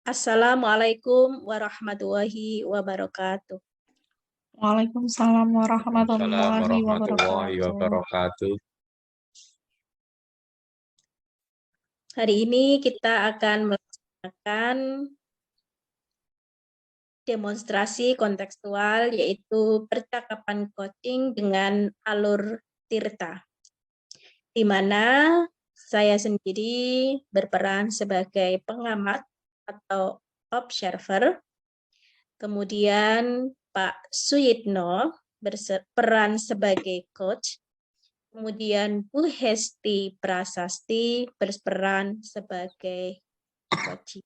Assalamualaikum warahmatullahi wabarakatuh. Waalaikumsalam Waalaikumsalam warahmatullahi warahmatullahi wabarakatuh. wabarakatuh. Hari ini kita akan melaksanakan demonstrasi kontekstual, yaitu percakapan coaching dengan alur Tirta, di mana saya sendiri berperan sebagai pengamat atau observer, kemudian Pak Suyitno berperan sebagai coach, kemudian Bu Hesti Prasasti berperan sebagai coach.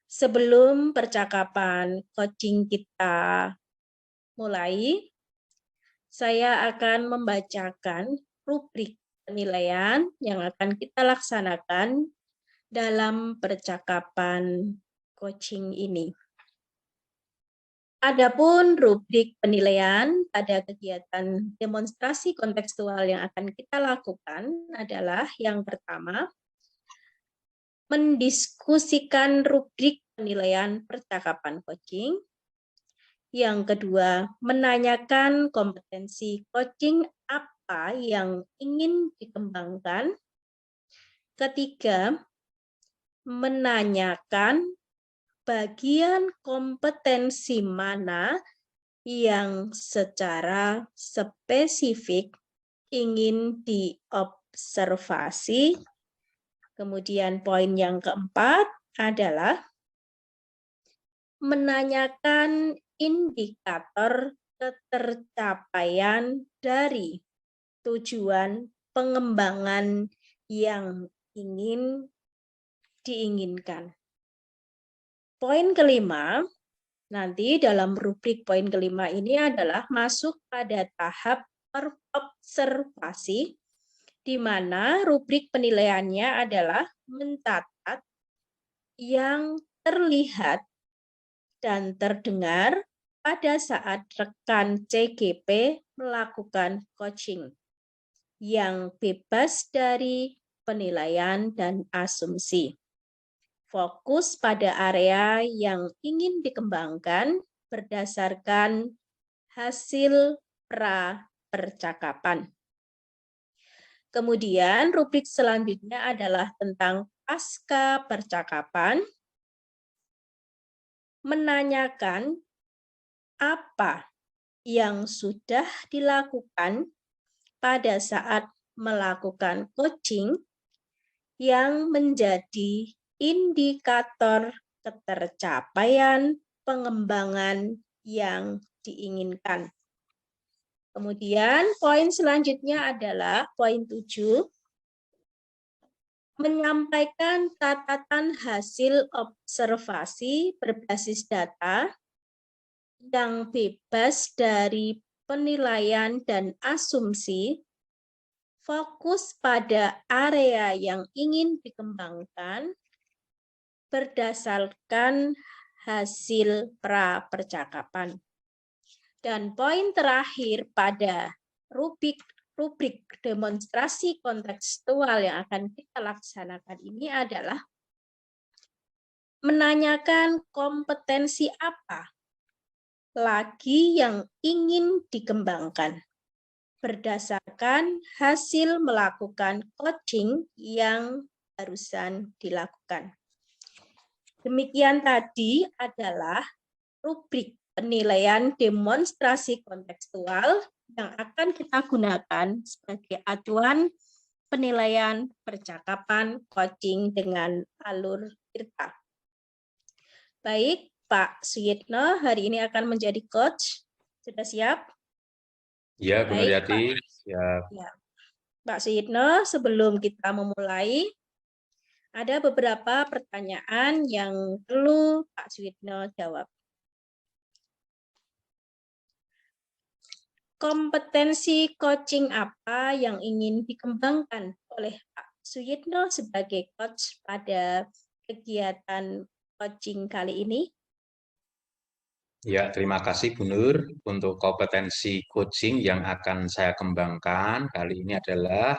Sebelum percakapan coaching kita mulai, saya akan membacakan rubrik penilaian yang akan kita laksanakan dalam percakapan coaching ini. Adapun rubrik penilaian pada kegiatan demonstrasi kontekstual yang akan kita lakukan adalah yang pertama, mendiskusikan rubrik penilaian percakapan coaching. Yang kedua, menanyakan kompetensi coaching apa yang ingin dikembangkan. Ketiga, menanyakan bagian kompetensi mana yang secara spesifik ingin diobservasi. Kemudian poin yang keempat adalah menanyakan indikator ketercapaian dari tujuan pengembangan yang ingin diinginkan. Poin kelima, nanti dalam rubrik poin kelima ini adalah masuk pada tahap observasi, di mana rubrik penilaiannya adalah mencatat yang terlihat dan terdengar pada saat rekan CGP melakukan coaching yang bebas dari penilaian dan asumsi. Fokus pada area yang ingin dikembangkan berdasarkan hasil pra-percakapan. Kemudian rubrik selanjutnya adalah tentang pasca percakapan, menanyakan apa yang sudah dilakukan pada saat melakukan coaching yang menjadi indikator ketercapaian pengembangan yang diinginkan. Kemudian poin selanjutnya adalah poin 7, menyampaikan catatan hasil observasi berbasis data yang bebas dari penilaian dan asumsi, fokus pada area yang ingin dikembangkan berdasarkan hasil pra-percakapan. Dan poin terakhir pada rubrik demonstrasi kontekstual yang akan kita laksanakan ini adalah menanyakan kompetensi apa lagi yang ingin dikembangkan berdasarkan hasil melakukan coaching yang barusan dilakukan. Demikian tadi adalah rubrik penilaian demonstrasi kontekstual yang akan kita gunakan sebagai acuan penilaian percakapan coaching dengan alur Tirta. Baik, Pak Suyitno hari ini akan menjadi coach. Sudah siap? Ya, Bu Baik, Nuryati, siap. Ya. Pak Suyitno, sebelum kita memulai, ada beberapa pertanyaan yang perlu Pak Suyitno jawab. Kompetensi coaching apa yang ingin dikembangkan oleh Pak Suyitno sebagai coach pada kegiatan coaching kali ini? Ya, terima kasih Bu Nur. Untuk kompetensi coaching yang akan saya kembangkan kali ini adalah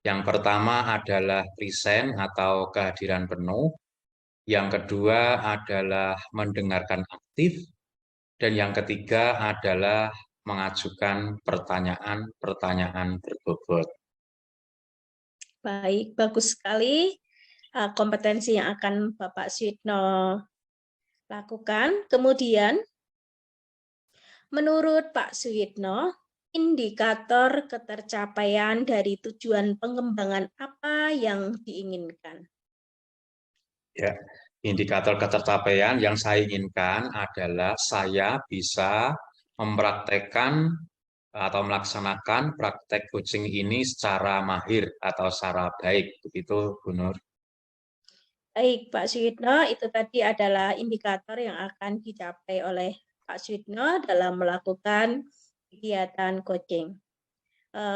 Yang pertama adalah present atau kehadiran penuh. Yang kedua adalah mendengarkan aktif. Dan yang ketiga adalah mengajukan pertanyaan-pertanyaan berbobot. Baik, bagus sekali kompetensi yang akan Bapak Suyitno lakukan. Kemudian, menurut Pak Suyitno, indikator ketercapaian dari tujuan pengembangan apa yang diinginkan? Ya, indikator ketercapaian yang saya inginkan adalah saya bisa mempraktekkan atau melaksanakan praktek coaching ini secara mahir atau secara baik. Begitu, Bu Nur. Baik, Pak Suyitno, itu tadi adalah indikator yang akan dicapai oleh Pak Suyitno dalam melakukan kegiatan coaching.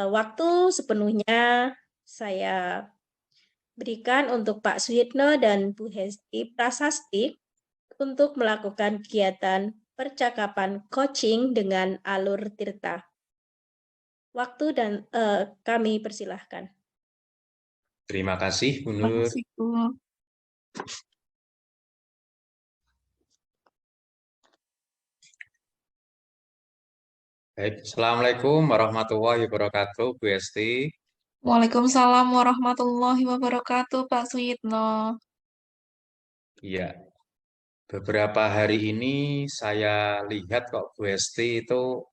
Waktu sepenuhnya saya berikan untuk Pak Suyitno dan Bu Hesti Prasasti untuk melakukan kegiatan percakapan coaching dengan Alur Tirta. Waktu dan kami persilahkan. Terima kasih, Bu Terima Nur. kasih, Bu. Baik, Assalamualaikum warahmatullahi wabarakatuh, Bu Esti. Waalaikumsalam warahmatullahi wabarakatuh, Pak Suyitno. Iya, beberapa hari ini saya lihat kok Bu Esti itu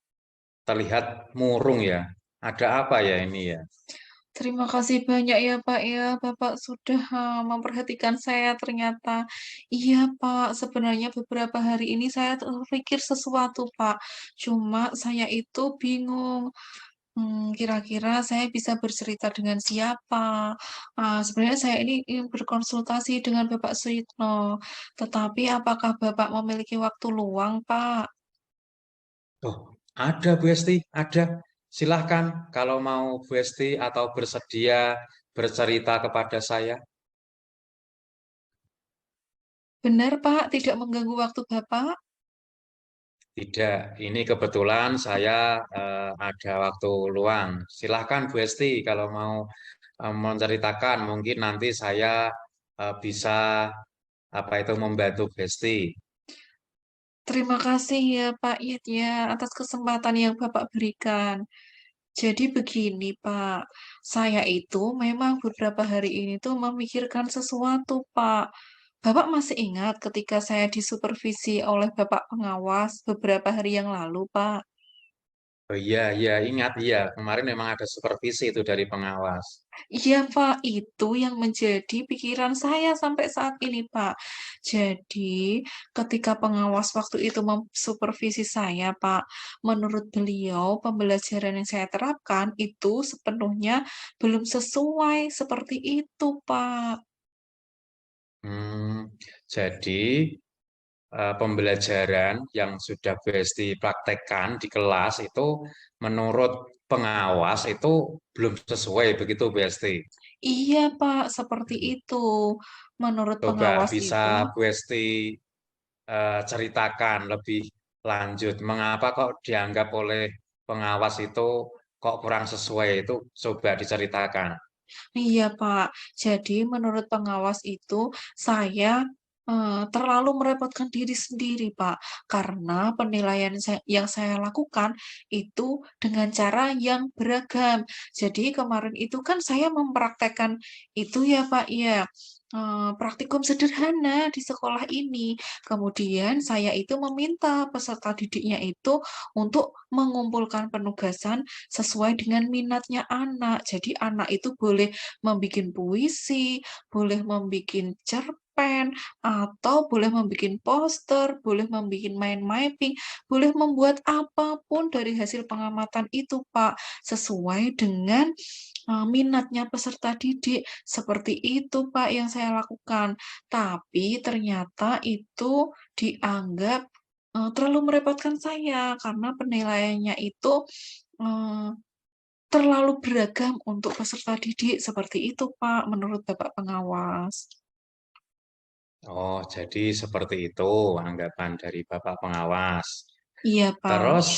terlihat murung ya. Ada apa ya ini ya? Terima kasih banyak ya, Pak ya. Bapak sudah memperhatikan saya ternyata. Iya, Pak. Sebenarnya beberapa hari ini saya terpikir sesuatu, Pak. Cuma saya itu bingung. Kira-kira saya bisa bercerita dengan siapa? Sebenarnya saya ini ingin berkonsultasi dengan Bapak Suyitno. Tetapi apakah Bapak memiliki waktu luang, Pak? Oh, ada Bu Esti, ada. Silahkan kalau mau Bu Esti atau bersedia bercerita kepada saya. Benar, Pak, tidak mengganggu waktu Bapak? Tidak, ini kebetulan saya ada waktu luang. Silahkan Bu Esti kalau mau menceritakan, mungkin nanti saya bisa apa itu membantu Bu Esti. Terima kasih ya Pak Yit ya atas kesempatan yang Bapak berikan. Jadi begini Pak, saya itu memang beberapa hari ini tuh memikirkan sesuatu Pak. Bapak masih ingat ketika saya disupervisi oleh Bapak pengawas beberapa hari yang lalu Pak? Oh iya, iya, ingat, iya. Kemarin memang ada supervisi itu dari pengawas. Iya Pak, itu yang menjadi pikiran saya sampai saat ini Pak. Jadi ketika pengawas waktu itu memsupervisi saya Pak, menurut beliau pembelajaran yang saya terapkan itu sepenuhnya belum sesuai seperti itu Pak. Jadi pembelajaran yang sudah Bu Esti praktekkan di kelas itu menurut pengawas itu belum sesuai begitu Bu Esti. Iya Pak, seperti itu. Menurut Coba pengawas bisa itu, Bu Esti ceritakan lebih lanjut mengapa kok dianggap oleh pengawas itu kok kurang sesuai itu coba diceritakan. iya, Pak. Jadi menurut pengawas itu saya terlalu merepotkan diri sendiri, Pak. Karena penilaian yang saya lakukan itu dengan cara yang beragam. Jadi kemarin itu kan saya mempraktekkan itu ya, Pak, ya. Praktikum sederhana di sekolah ini. Kemudian saya itu meminta peserta didiknya itu untuk mengumpulkan penugasan sesuai dengan minatnya anak. Jadi anak itu boleh membuat puisi, boleh membuat cerpen, atau boleh membuat poster, boleh membuat mind mapping, boleh membuat apapun dari hasil pengamatan itu, Pak, sesuai dengan minatnya peserta didik. Seperti itu, Pak, yang saya lakukan. Tapi ternyata itu dianggap terlalu merepotkan saya karena penilaiannya itu eh, terlalu beragam untuk peserta didik. Seperti itu, Pak, menurut Bapak pengawas. Oh, jadi seperti itu anggapan dari Bapak pengawas. Iya, Pak. Terus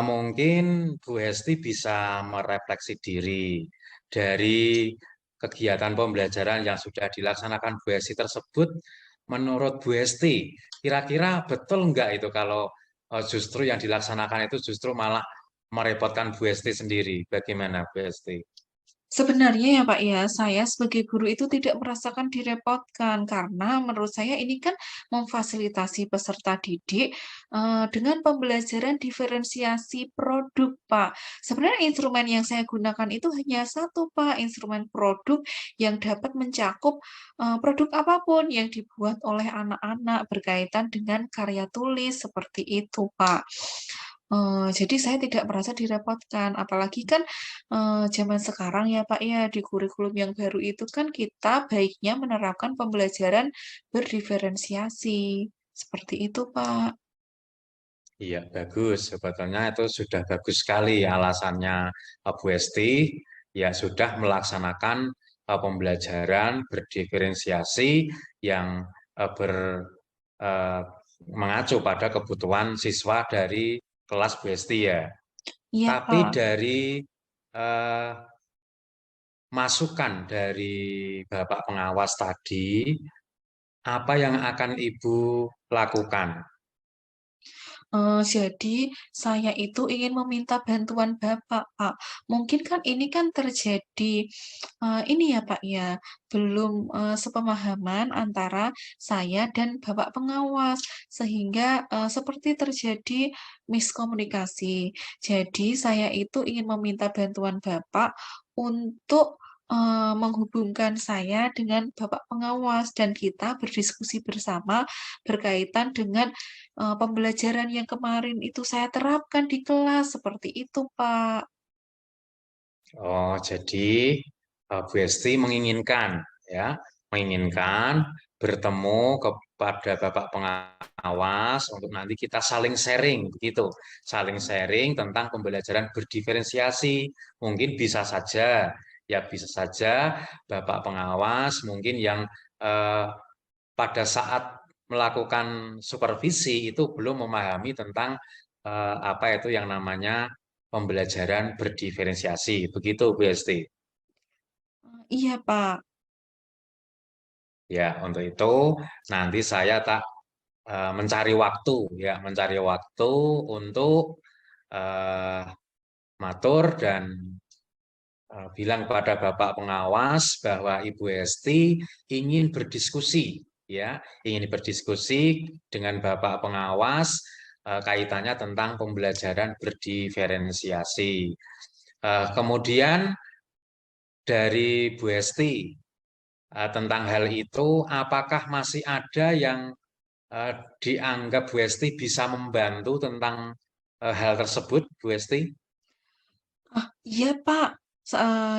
mungkin Bu Hesti bisa merefleksi diri. dari kegiatan pembelajaran yang sudah dilaksanakan Bu Esti tersebut, menurut Bu Esti, kira-kira betul nggak itu kalau justru yang dilaksanakan itu justru malah merepotkan Bu Esti sendiri? Bagaimana Bu Esti? Sebenarnya ya Pak ya, saya sebagai guru itu tidak merasakan direpotkan karena menurut saya ini kan memfasilitasi peserta didik dengan pembelajaran diferensiasi produk Pak. Sebenarnya instrumen yang saya gunakan itu hanya satu Pak, instrumen produk yang dapat mencakup produk apapun yang dibuat oleh anak-anak berkaitan dengan karya tulis seperti itu Pak. Jadi saya tidak merasa direpotkan, apalagi kan zaman sekarang ya Pak ya, di kurikulum yang baru itu kan kita baiknya menerapkan pembelajaran berdiferensiasi. Seperti itu, Pak. Iya, bagus. Sebetulnya itu sudah bagus sekali alasannya Bu Esti. Ya, sudah melaksanakan pembelajaran berdiferensiasi yang eh, ber, eh, mengacu pada kebutuhan siswa dari kelas Bu Esti ya. Iya, Tapi Pak. dari eh, masukan dari Bapak pengawas tadi, apa yang akan Ibu lakukan? Jadi saya itu ingin meminta bantuan Bapak, Pak. Mungkin kan ini kan terjadi, ini ya Pak ya, belum sepemahaman antara saya dan Bapak pengawas, sehingga seperti terjadi miskomunikasi. Jadi saya itu ingin meminta bantuan Bapak untuk menghubungkan saya dengan Bapak pengawas dan kita berdiskusi bersama berkaitan dengan pembelajaran yang kemarin itu saya terapkan di kelas, seperti itu, Pak. Oh, jadi Bu Esti menginginkan ya, menginginkan bertemu kepada Bapak pengawas untuk nanti kita saling sharing begitu, saling sharing tentang pembelajaran berdiferensiasi. Mungkin bisa saja ya bisa saja Bapak pengawas mungkin yang eh, pada saat melakukan supervisi itu belum memahami tentang apa itu yang namanya pembelajaran berdiferensiasi. Begitu, Bu Esti. Iya, Pak. Ya, untuk itu nanti saya tak mencari waktu, ya, mencari waktu untuk eh, matur dan bilang kepada Bapak pengawas bahwa Ibu Esti ingin berdiskusi, ya, ingin berdiskusi dengan Bapak pengawas kaitannya tentang pembelajaran berdiferensiasi. Kemudian dari Bu Esti tentang hal itu, apakah masih ada yang eh, dianggap Bu Esti bisa membantu tentang hal tersebut, Bu Esti? Iya, Pak.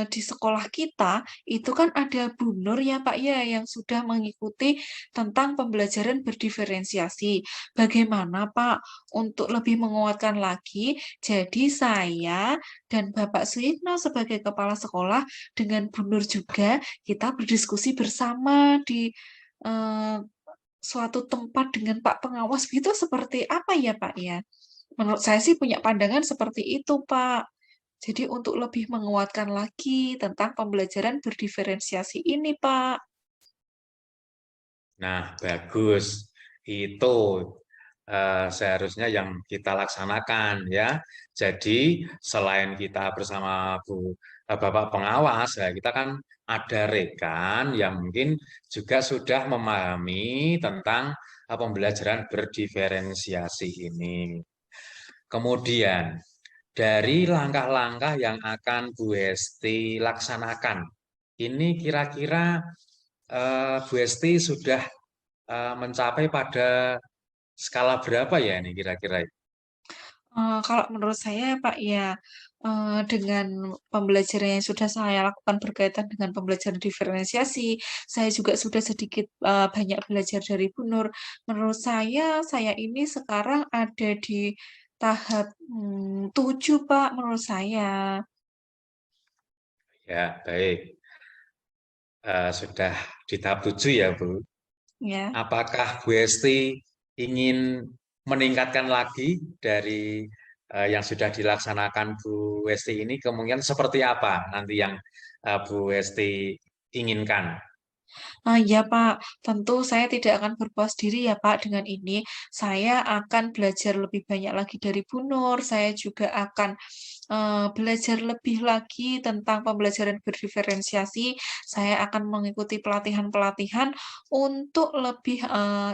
Di sekolah kita itu kan ada Bu Nur ya, Pak ya, yang sudah mengikuti tentang pembelajaran berdiferensiasi. Bagaimana, Pak, untuk lebih menguatkan lagi? Jadi saya dan Bapak Suyitno sebagai kepala sekolah dengan Bu Nur juga kita berdiskusi bersama di eh, suatu tempat dengan Pak pengawas itu seperti apa ya, Pak ya? Menurut saya sih punya pandangan seperti itu, Pak. Jadi untuk lebih menguatkan lagi tentang pembelajaran berdiferensiasi ini, Pak. Nah, bagus. Itu seharusnya yang kita laksanakan ya. Jadi selain kita bersama Bapak pengawas, ya kita kan ada rekan yang mungkin juga sudah memahami tentang pembelajaran berdiferensiasi ini. Kemudian dari langkah-langkah yang akan Bu Hesti laksanakan, ini kira-kira Bu Hesti sudah mencapai pada skala berapa ya ini kira-kira? Kalau menurut saya, Pak, ya dengan pembelajaran yang sudah saya lakukan berkaitan dengan pembelajaran diferensiasi, saya juga sudah sedikit banyak belajar dari Bu Nur. Menurut saya ini sekarang ada di tahap 7, Pak, menurut saya. Ya, baik. Sudah di tahap 7 ya, Bu. Ya. Apakah Bu Esti ingin meningkatkan lagi dari yang sudah dilaksanakan Bu Esti ini? Kemungkinan seperti apa nanti yang Bu Hesti inginkan? Ya Pak, tentu saya tidak akan berpuas diri ya Pak dengan ini. Saya akan belajar lebih banyak lagi dari Bu Nur. Saya juga akan belajar lebih lagi tentang pembelajaran berdiferensiasi. Saya akan mengikuti pelatihan-pelatihan untuk lebih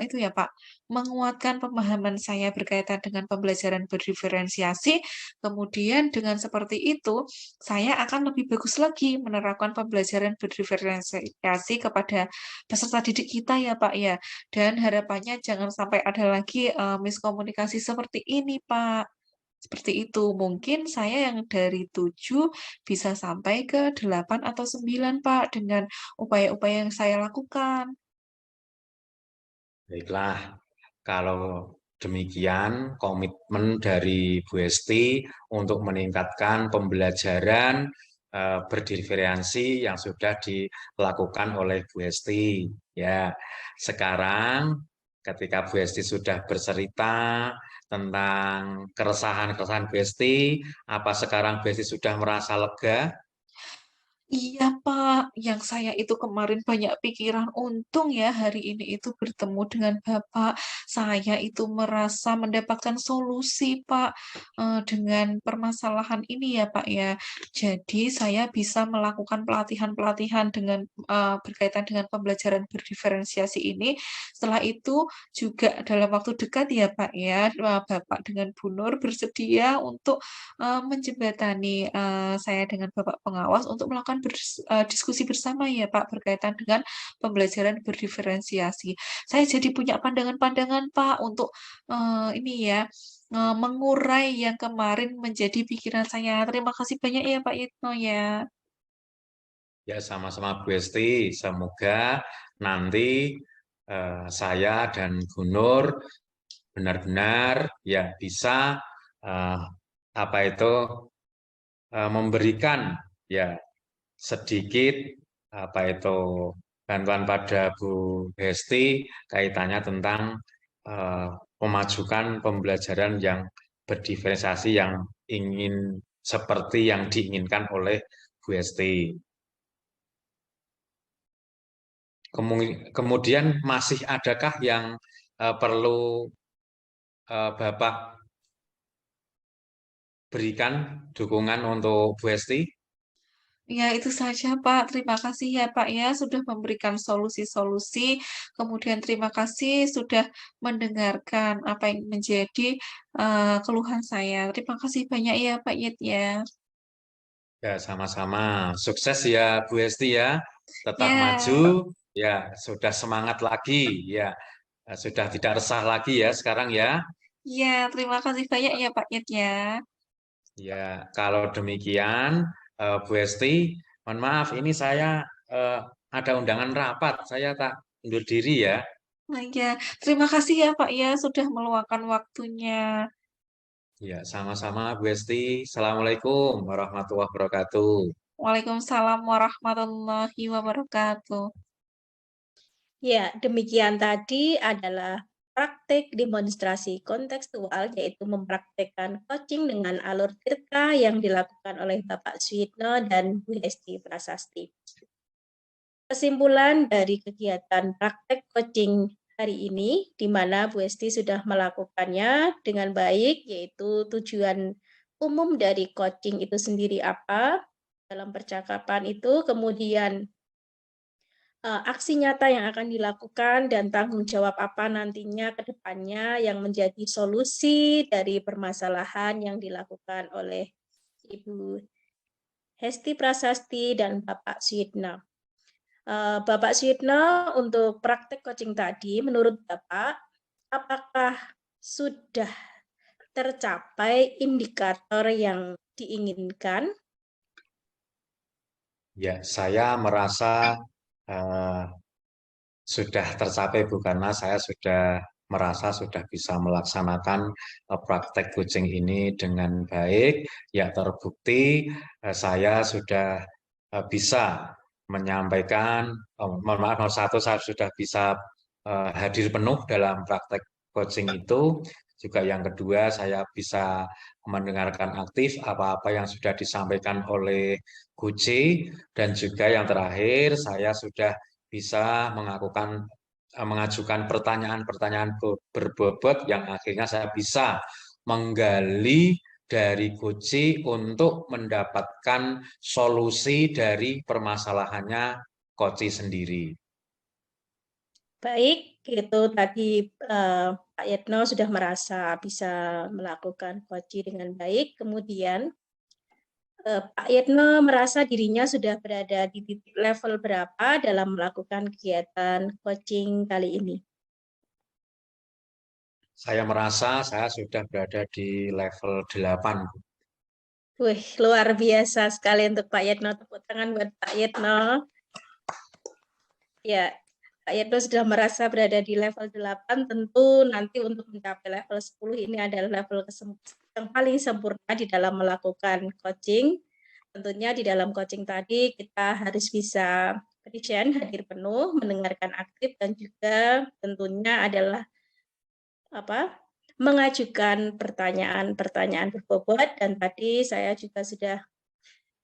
itu ya Pak, menguatkan pemahaman saya berkaitan dengan pembelajaran berdiferensiasi. Kemudian dengan seperti itu, saya akan lebih bagus lagi menerapkan pembelajaran berdiferensiasi kepada peserta didik kita ya Pak ya. Dan harapannya jangan sampai ada lagi miskomunikasi seperti ini Pak. Seperti itu. Mungkin saya yang dari 7 bisa sampai ke 8 atau 9 Pak dengan upaya-upaya yang saya lakukan. Baiklah, kalau demikian komitmen dari Bu Hesti untuk meningkatkan pembelajaran berdiferensi yang sudah dilakukan oleh Bu Hesti. Ya, sekarang ketika Bu Hesti sudah bercerita tentang keresahan-keresahan Bu Hesti, apa sekarang Bu Hesti sudah merasa lega? Iya Pak, yang saya itu kemarin banyak pikiran, untung ya hari ini itu bertemu dengan Bapak. Saya itu merasa mendapatkan solusi Pak, dengan permasalahan ini ya Pak ya. Jadi saya bisa melakukan pelatihan-pelatihan dengan berkaitan dengan pembelajaran berdiferensiasi ini. Setelah itu juga dalam waktu dekat ya Pak ya, Bapak dengan Bu Nur bersedia untuk menjembatani saya dengan Bapak pengawas untuk melakukan diskusi bersama ya Pak berkaitan dengan pembelajaran berdiferensiasi. Saya jadi punya pandangan-pandangan Pak untuk ini ya mengurai yang kemarin menjadi pikiran saya. Terima kasih banyak ya Pak Yitno ya. Ya, sama-sama Bu Hesti. Semoga nanti saya dan Bu Nur benar-benar ya bisa eh, apa itu memberikan ya sedikit apa itu bantuan pada Bu Hesti kaitannya tentang eh, memajukan pembelajaran yang berdiferensiasi yang ingin seperti yang diinginkan oleh Bu Hesti. Kemudian masih adakah yang perlu Bapak berikan dukungan untuk Bu Hesti? Ya, itu saja, Pak. Terima kasih ya, Pak, ya, sudah memberikan solusi-solusi. Kemudian terima kasih sudah mendengarkan apa yang menjadi keluhan saya. Terima kasih banyak ya, Pak Yit, ya. Ya, sama-sama. Sukses ya Bu Hesti ya. Tetap maju. Ya, Ya, sudah semangat lagi. Ya, sudah tidak resah lagi ya sekarang ya. ya, terima kasih banyak ya, Pak Yit, ya. Ya, kalau demikian Bu Hesti, mohon maaf ini saya eh, ada undangan rapat. Saya tak undur diri ya. Nah, ya, terima kasih ya, Pak, ya, sudah meluangkan waktunya. Ya, sama-sama Bu Hesti. Assalamualaikum warahmatullahi wabarakatuh. Waalaikumsalam warahmatullahi wabarakatuh. Ya, demikian tadi adalah praktek demonstrasi kontekstual, yaitu mempraktekkan coaching dengan alur tirta yang dilakukan oleh Bapak Suyitno dan Bu Hesti Prasasti. Kesimpulan dari kegiatan praktek coaching hari ini, di mana Bu Hesti sudah melakukannya dengan baik, yaitu tujuan umum dari coaching itu sendiri apa dalam percakapan itu, kemudian aksi nyata yang akan dilakukan dan tanggung jawab apa nantinya ke depannya yang menjadi solusi dari permasalahan yang dilakukan oleh Ibu Hesti Prasasti dan Bapak Suyitno. Bapak Suyitno, untuk praktek coaching tadi, menurut Bapak, apakah sudah tercapai indikator yang diinginkan? Ya, saya merasa eh, sudah tercapai Bu karena saya sudah merasa sudah bisa melaksanakan praktek coaching ini dengan baik. Ya terbukti saya sudah bisa menyampaikan, mohon maaf, nomor satu saya sudah bisa hadir penuh dalam praktek coaching itu. Juga yang kedua, saya bisa mendengarkan aktif apa-apa yang sudah disampaikan oleh Guci. Dan juga yang terakhir, saya sudah bisa mengajukan pertanyaan-pertanyaan berbobot yang akhirnya saya bisa menggali dari Guci untuk mendapatkan solusi dari permasalahannya Koci sendiri. Baik, itu tadi Pak Yetno sudah merasa bisa melakukan coaching dengan baik. Kemudian Pak Yetno merasa dirinya sudah berada di titik level berapa dalam melakukan kegiatan coaching kali ini? Saya merasa saya sudah berada di level 8. Wih, luar biasa sekali untuk Pak Yetno. Tepuk tangan buat Pak Yetno. Ya, Pak Yetno sudah merasa berada di level 8, tentu nanti untuk mencapai level 10 ini adalah level yang paling sempurna di dalam melakukan coaching. Tentunya di dalam coaching tadi kita harus bisa present, hadir penuh, mendengarkan aktif, dan juga tentunya adalah mengajukan pertanyaan-pertanyaan berbobot. Dan tadi saya juga sudah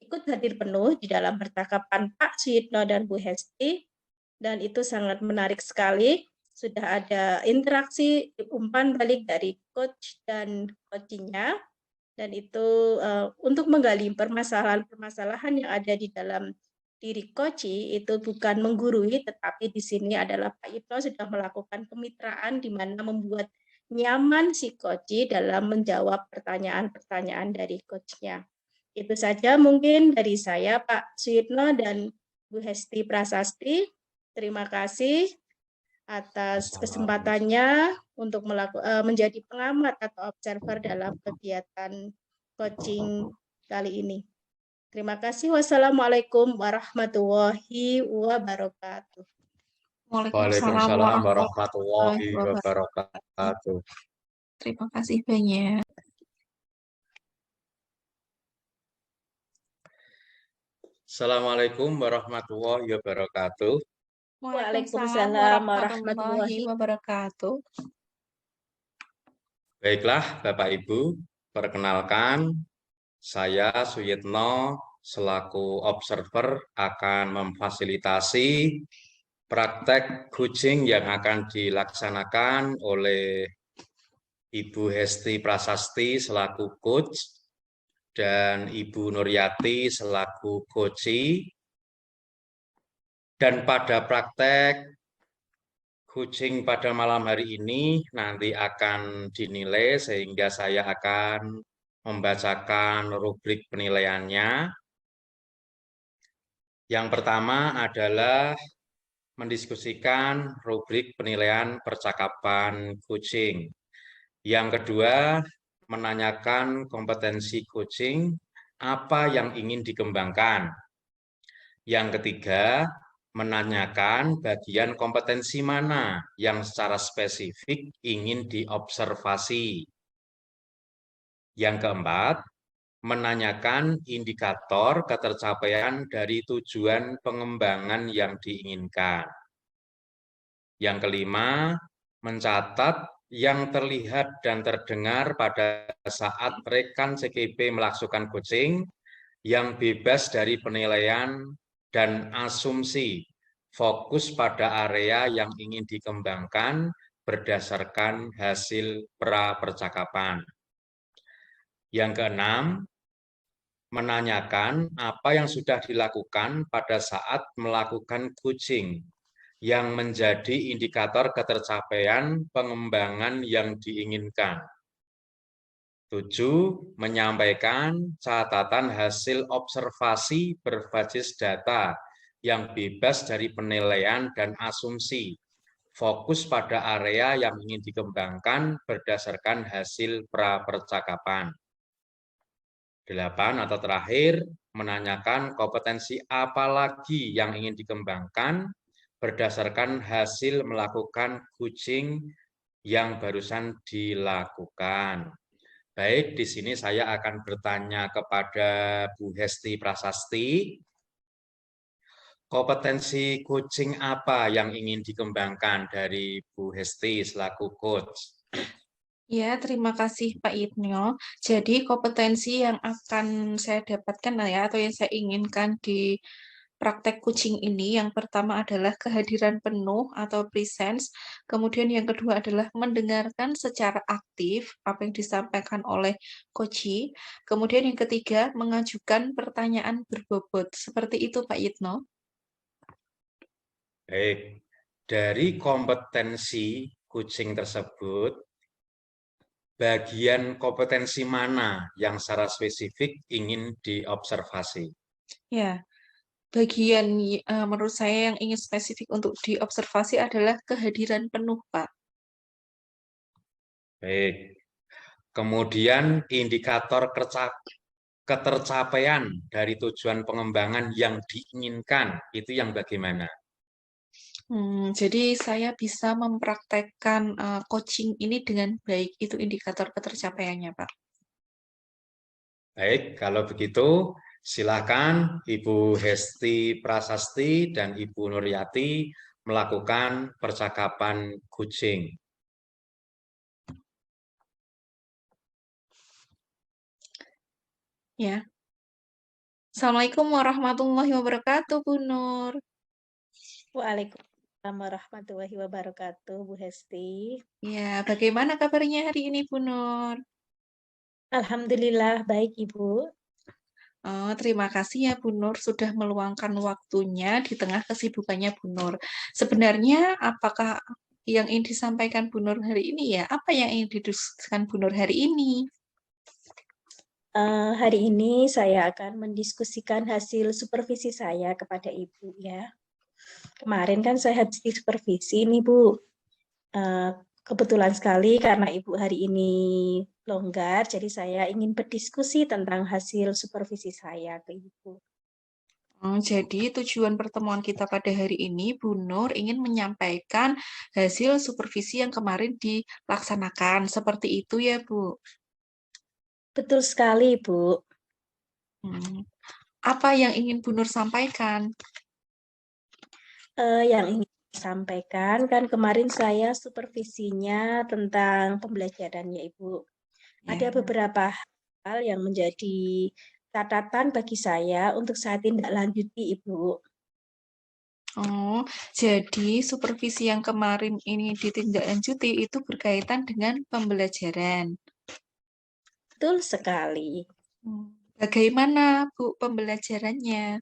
ikut hadir penuh di dalam percakapan Pak Suyitno dan Bu Hesti, dan itu sangat menarik sekali. Sudah ada interaksi umpan balik dari coach dan coachingnya, dan itu untuk menggali permasalahan-permasalahan yang ada di dalam diri coaching itu bukan menggurui, tetapi di sini adalah Pak Yitno sudah melakukan kemitraan di mana membuat nyaman si coach dalam menjawab pertanyaan-pertanyaan dari coachnya. Itu saja mungkin dari saya, Pak Suyitno dan Bu Hesti Prasasti. Terima kasih atas kesempatannya untuk menjadi pengamat atau observer dalam kegiatan coaching kali ini. Terima kasih. Wassalamualaikum warahmatullahi wabarakatuh. Waalaikumsalam warahmatullahi wabarakatuh. Terima kasih banyak. Assalamualaikum warahmatullahi wabarakatuh. Waalaikumsalam warahmatullahi wabarakatuh. Baiklah, Bapak Ibu, perkenalkan saya Suyitno selaku observer akan memfasilitasi praktek coaching yang akan dilaksanakan oleh Ibu Hesti Prasasti selaku coach dan Ibu Nuryati selaku coachee. Dan pada praktek coaching pada malam hari ini nanti akan dinilai, sehingga saya akan membacakan rubrik penilaiannya. Yang pertama adalah mendiskusikan rubrik penilaian percakapan coaching. Yang kedua, menanyakan kompetensi coaching, apa yang ingin dikembangkan. Yang ketiga, menanyakan bagian kompetensi mana yang secara spesifik ingin diobservasi. Yang keempat, menanyakan indikator ketercapaian dari tujuan pengembangan yang diinginkan. Yang kelima, mencatat yang terlihat dan terdengar pada saat rekan CKP melakukan coaching yang bebas dari penilaian dan asumsi, fokus pada area yang ingin dikembangkan berdasarkan hasil pra-percakapan. Yang keenam, menanyakan apa yang sudah dilakukan pada saat melakukan coaching yang menjadi indikator ketercapaian pengembangan yang diinginkan. 7. Menyampaikan catatan hasil observasi berbasis data yang bebas dari penilaian dan asumsi, fokus pada area yang ingin dikembangkan berdasarkan hasil pra-percakapan. 8. Atau terakhir, menanyakan kompetensi apa lagi yang ingin dikembangkan berdasarkan hasil melakukan coaching yang barusan dilakukan. Baik, di sini saya akan bertanya kepada Bu Hesti Prasasti. Kompetensi coaching apa yang ingin dikembangkan dari Bu Hesti selaku coach? Ya, terima kasih Pak Yitno. Jadi kompetensi yang akan saya dapatkan ya, atau yang saya inginkan di praktek coaching ini, yang pertama adalah kehadiran penuh atau presence. Kemudian yang kedua adalah mendengarkan secara aktif apa yang disampaikan oleh coachee. Kemudian yang ketiga, mengajukan pertanyaan berbobot. Seperti itu Pak Yitno. Baik, dari kompetensi kucing tersebut, bagian kompetensi mana yang secara spesifik ingin diobservasi? Ya, bagian menurut saya yang ingin spesifik untuk diobservasi adalah kehadiran penuh, Pak. Baik, kemudian indikator ketercapaian dari tujuan pengembangan yang diinginkan, itu yang bagaimana? Jadi saya bisa mempraktekkan coaching ini dengan baik. Itu indikator ketercapaiannya, Pak. Baik, kalau begitu silakan Ibu Hesti Prasasti dan Ibu Nuryati melakukan percakapan kucing. Ya. Assalamualaikum warahmatullahi wabarakatuh, Bu Nur. Waalaikumsalam warahmatullahi wabarakatuh, Bu Hesti. Ya, bagaimana kabarnya hari ini, Bu Nur? Alhamdulillah baik, Ibu. Terima kasih ya Bu Nur sudah meluangkan waktunya di tengah kesibukannya Bu Nur. Sebenarnya apakah yang ingin disampaikan Bu Nur hari ini ya? Apa yang ingin didiskusikan Bu Nur hari ini? Hari ini saya akan mendiskusikan hasil supervisi saya kepada Ibu ya. Kemarin kan saya habis supervisi nih Bu. Kebetulan sekali karena Ibu hari ini longgar, jadi saya ingin berdiskusi tentang hasil supervisi saya ke Ibu. Jadi tujuan pertemuan kita pada hari ini, Bu Nur ingin menyampaikan hasil supervisi yang kemarin dilaksanakan. Seperti itu ya, Bu. Betul sekali, Bu. Apa yang ingin Bu Nur sampaikan? Yang ingin saya sampaikan kan kemarin saya supervisinya tentang pembelajarannya Ibu. Ada beberapa hal yang menjadi catatan bagi saya untuk saya tindak lanjuti Ibu. Jadi supervisi yang kemarin ini ditindaklanjuti itu berkaitan dengan pembelajaran. Betul sekali. Bagaimana, Bu, pembelajarannya?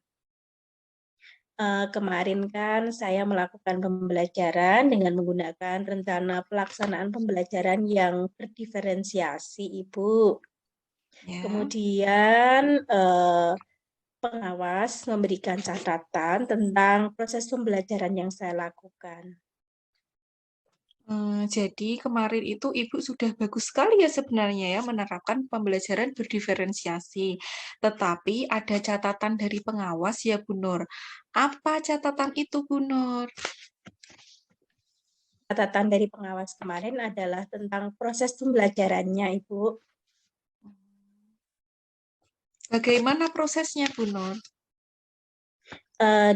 Kemarin kan saya melakukan pembelajaran dengan menggunakan rencana pelaksanaan pembelajaran yang berdiferensiasi, Ibu. Ya. Kemudian pengawas memberikan catatan tentang proses pembelajaran yang saya lakukan. Jadi kemarin itu Ibu sudah bagus sekali ya sebenarnya ya menerapkan pembelajaran berdiferensiasi. Tetapi ada catatan dari pengawas ya Bu Nur. Apa catatan itu Bu Nur? Catatan dari pengawas kemarin adalah tentang proses pembelajarannya, Ibu. Bagaimana prosesnya Bu Nur?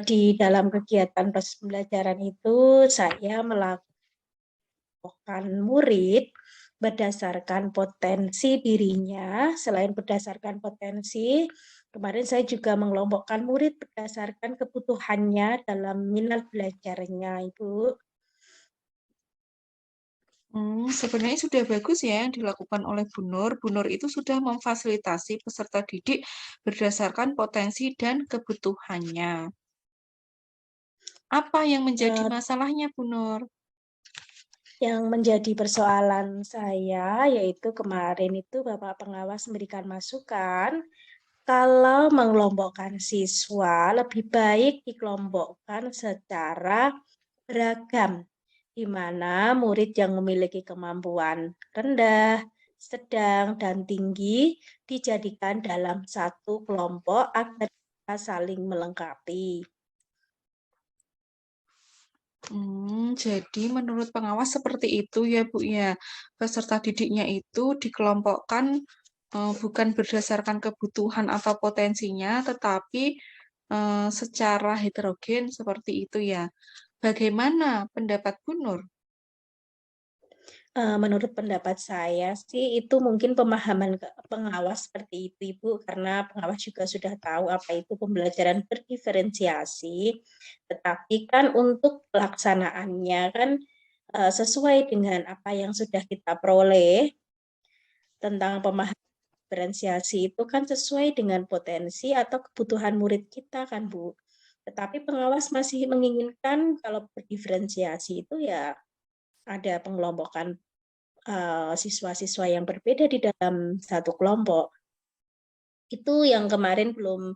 Di dalam kegiatan proses pembelajaran itu saya melakukan murid berdasarkan potensi dirinya. Selain berdasarkan potensi, kemarin saya juga mengelompokkan murid berdasarkan kebutuhannya dalam minat belajarnya, Ibu. Sebenarnya sudah bagus ya yang dilakukan oleh Bu Nur. Bu Nur itu sudah memfasilitasi peserta didik berdasarkan potensi dan kebutuhannya. Apa yang menjadi masalahnya Bu Nur? Yang menjadi persoalan saya yaitu kemarin itu Bapak Pengawas memberikan masukan kalau mengelompokkan siswa lebih baik dikelompokkan secara beragam, di mana murid yang memiliki kemampuan rendah, sedang, dan tinggi dijadikan dalam satu kelompok agar saling melengkapi. Jadi menurut pengawas seperti itu ya Bu ya. Peserta didiknya itu dikelompokkan bukan berdasarkan kebutuhan atau potensinya, tetapi secara heterogen seperti itu ya. Bagaimana pendapat Bu Nur? Menurut pendapat saya sih itu mungkin pemahaman pengawas seperti itu Ibu, karena pengawas juga sudah tahu apa itu pembelajaran berdiferensiasi, tetapi kan untuk pelaksanaannya kan sesuai dengan apa yang sudah kita peroleh tentang pemahaman diferensiasi itu kan sesuai dengan potensi atau kebutuhan murid kita kan Bu. Tetapi pengawas masih menginginkan kalau berdiferensiasi itu ya ada pengelompokan siswa-siswa yang berbeda di dalam satu kelompok. Itu yang kemarin belum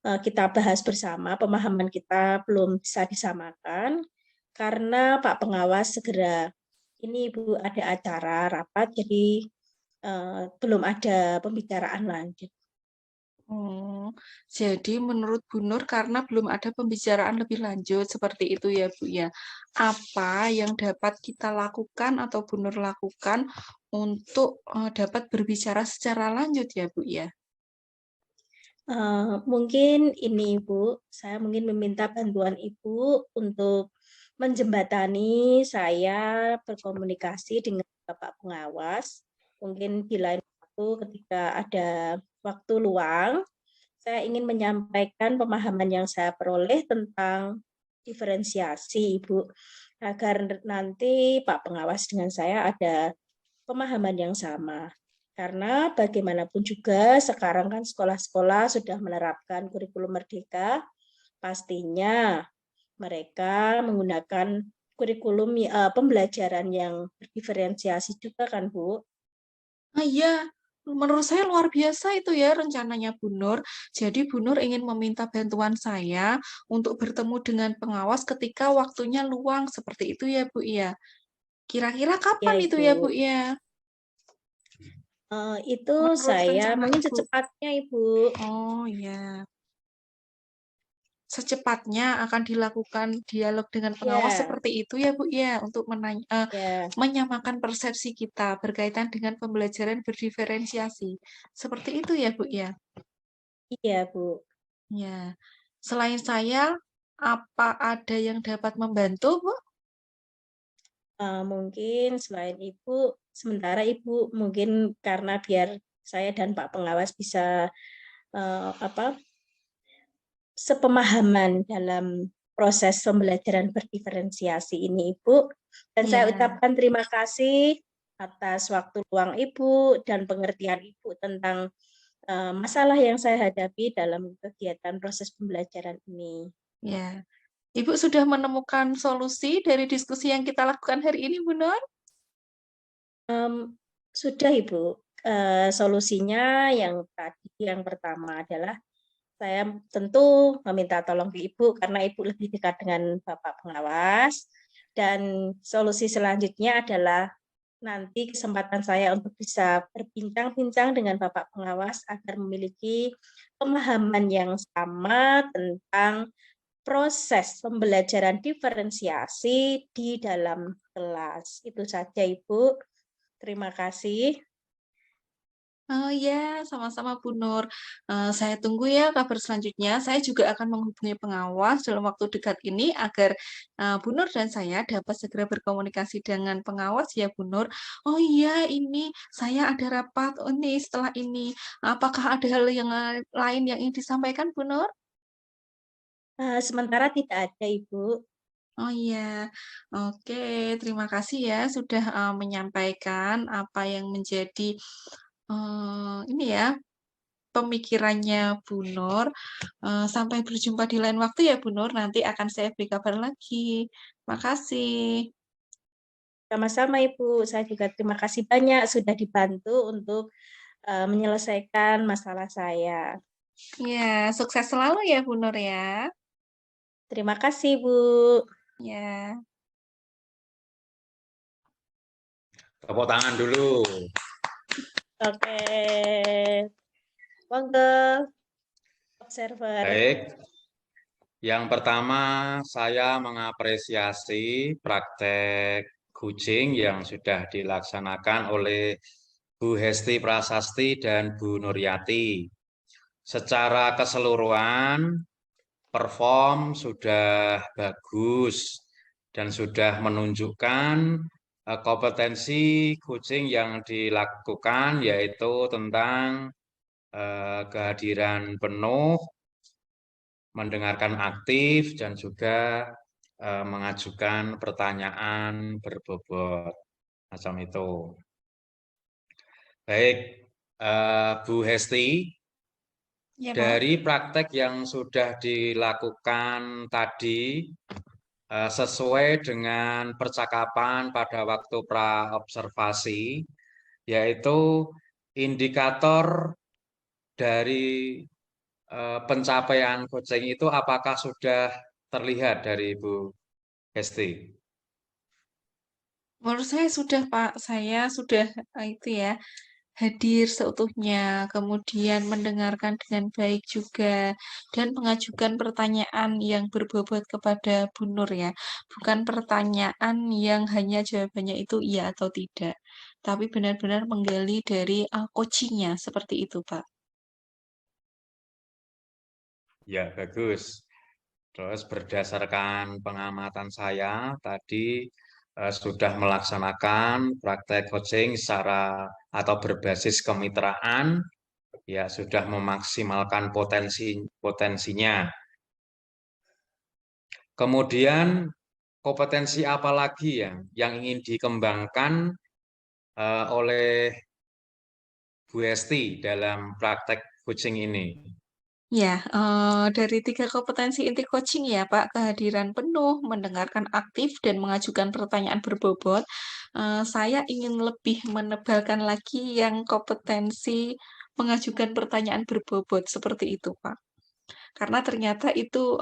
kita bahas bersama, pemahaman kita belum bisa disamakan, karena Pak Pengawas segera, ini Ibu ada acara rapat, jadi belum ada pembicaraan lanjut. Oh, jadi menurut Bu Nur karena belum ada pembicaraan lebih lanjut seperti itu ya Bu ya. Apa yang dapat kita lakukan atau Bu Nur lakukan untuk dapat berbicara secara lanjut ya Bu ya? Mungkin ini Ibu, saya mungkin meminta bantuan Ibu untuk menjembatani saya berkomunikasi dengan Bapak Pengawas. Mungkin di lain waktu ketika ada waktu luang, saya ingin menyampaikan pemahaman yang saya peroleh tentang diferensiasi Ibu, agar nanti Pak Pengawas dengan saya ada pemahaman yang sama. Karena bagaimanapun juga sekarang kan sekolah-sekolah sudah menerapkan kurikulum merdeka, pastinya mereka menggunakan kurikulum pembelajaran yang berdiferensiasi juga kan Bu. Ah iya, menurut saya luar biasa itu ya rencananya Bu Nur. Jadi Bu Nur ingin meminta bantuan saya untuk bertemu dengan pengawas ketika waktunya luang seperti itu ya Bu ya. Kira-kira Ya kapan itu ya Bu Ibu, ya? itu Menurut saya rencana mungkin Ibu. secepatnya Ibu. Oh ya, secepatnya akan dilakukan dialog dengan pengawas Ya, seperti itu ya Bu ya untuk ya, menyamakan persepsi kita berkaitan dengan pembelajaran berdiferensiasi. Seperti itu ya Bu ya. iya Bu. Ya. Selain saya, apa ada yang dapat membantu Bu? Mungkin selain Ibu, sementara Ibu mungkin karena biar saya dan Pak Pengawas bisa apa sepemahaman dalam proses pembelajaran berdiferensiasi ini Ibu. Dan saya Ya. ucapkan terima kasih atas waktu luang Ibu dan pengertian Ibu tentang masalah yang saya hadapi dalam kegiatan proses pembelajaran ini. Ya. Ibu sudah menemukan solusi dari diskusi yang kita lakukan hari ini, Bu Nur? Sudah Ibu. Solusinya yang pertama adalah saya tentu meminta tolong ke Ibu karena Ibu lebih dekat dengan Bapak Pengawas. Dan solusi selanjutnya adalah nanti kesempatan saya untuk bisa berbincang-bincang dengan Bapak Pengawas agar memiliki pemahaman yang sama tentang proses pembelajaran diferensiasi di dalam kelas. Itu saja Ibu. Terima kasih. Oh ya, sama-sama Bu Nur. Saya tunggu ya kabar selanjutnya. Saya juga akan menghubungi pengawas dalam waktu dekat ini agar Bu Nur dan saya dapat segera berkomunikasi dengan pengawas ya Bu Nur. Oh iya, ini saya ada rapat. Oh ini setelah ini. Apakah ada hal yang lain yang ingin disampaikan Bu Nur? Sementara tidak ada Ibu. Oh iya, oke. Terima kasih ya sudah menyampaikan apa yang menjadi ini ya pemikirannya Bu Nur. Sampai berjumpa di lain waktu ya Bu Nur. Nanti akan saya beri kabar lagi. Makasih. Sama-sama Ibu. Saya juga terima kasih banyak sudah dibantu untuk menyelesaikan masalah saya. Ya, sukses selalu ya Bu Nur ya. Terima kasih Bu. Ya. Tepuk tangan dulu. Oke, monggo observer. Baik, yang pertama saya mengapresiasi praktek coaching yang sudah dilaksanakan oleh Bu Hesti Prasasti dan Bu Nuryati. Secara keseluruhan, perform sudah bagus dan sudah menunjukkan kompetensi coaching yang dilakukan yaitu tentang kehadiran penuh, mendengarkan aktif, dan juga mengajukan pertanyaan berbobot. Macam itu. Baik, Bu Hesti, Ya, Pak. dari praktek yang sudah dilakukan tadi, sesuai dengan percakapan pada waktu pra-observasi, yaitu indikator dari pencapaian coaching itu apakah sudah terlihat dari Bu Hesti? Menurut saya sudah, Pak. Saya sudah itu ya, hadir seutuhnya, kemudian mendengarkan dengan baik juga, dan mengajukan pertanyaan yang berbobot kepada Bu Nur ya. Bukan pertanyaan yang hanya jawabannya itu iya atau tidak, tapi benar-benar menggali dari coaching-nya, seperti itu, Pak. Ya, bagus. Terus berdasarkan pengamatan saya tadi sudah melaksanakan praktek coaching secara atau berbasis kemitraan, ya sudah memaksimalkan potensinya. Kemudian kompetensi apa lagi yang ingin dikembangkan oleh Bu Esti dalam praktek coaching ini? Ya, dari 3 kompetensi inti coaching ya, Pak, kehadiran penuh, mendengarkan aktif, dan mengajukan pertanyaan berbobot, saya ingin lebih menebalkan lagi yang kompetensi mengajukan pertanyaan berbobot, seperti itu, Pak. Karena ternyata itu,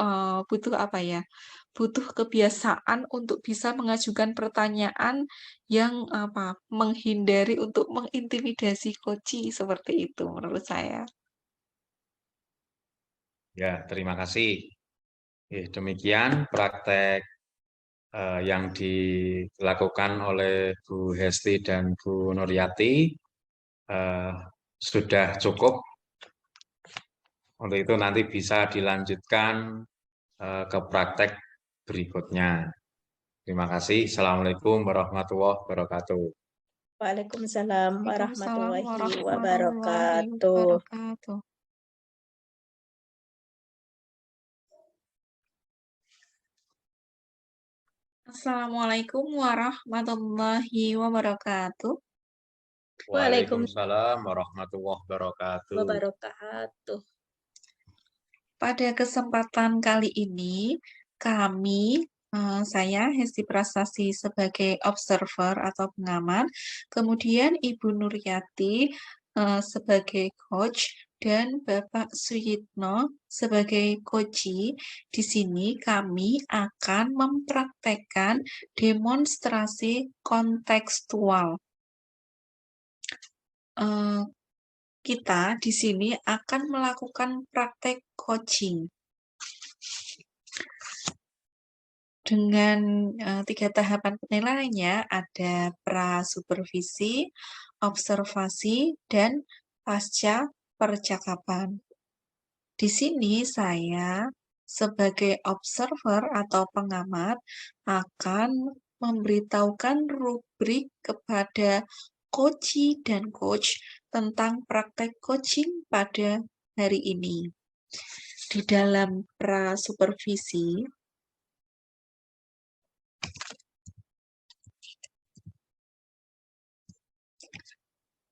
butuh apa ya, butuh kebiasaan untuk bisa mengajukan pertanyaan yang apa, menghindari untuk mengintimidasi coach, seperti itu menurut saya. Ya, terima kasih. Demikian praktek yang dilakukan oleh Bu Hesti dan Bu Nuryati sudah cukup. Untuk itu nanti bisa dilanjutkan ke praktek berikutnya. Terima kasih. Assalamualaikum warahmatullahi wabarakatuh. Waalaikumsalam Waalaikumsalam warahmatullahi warahmatullahi wabarakatuh. wabarakatuh. Assalamualaikum warahmatullahi wabarakatuh. Waalaikumsalam warahmatullahi wabarakatuh. Wabarakatuh. Pada kesempatan kali ini, saya Hesti Prastasi sebagai observer atau pengamat, kemudian Ibu Nuryati sebagai coach, dan Bapak Suyitno sebagai coachee. Di sini kami akan mempraktekkan demonstrasi kontekstual. Kita di sini akan melakukan praktek coaching dengan 3 tahapan penilaiannya, ada pra-supervisi, observasi, dan pasca percakapan. Di sini saya sebagai observer atau pengamat akan memberitahukan rubrik kepada coachee dan coach tentang praktek coaching pada hari ini. Di dalam pra-supervisi,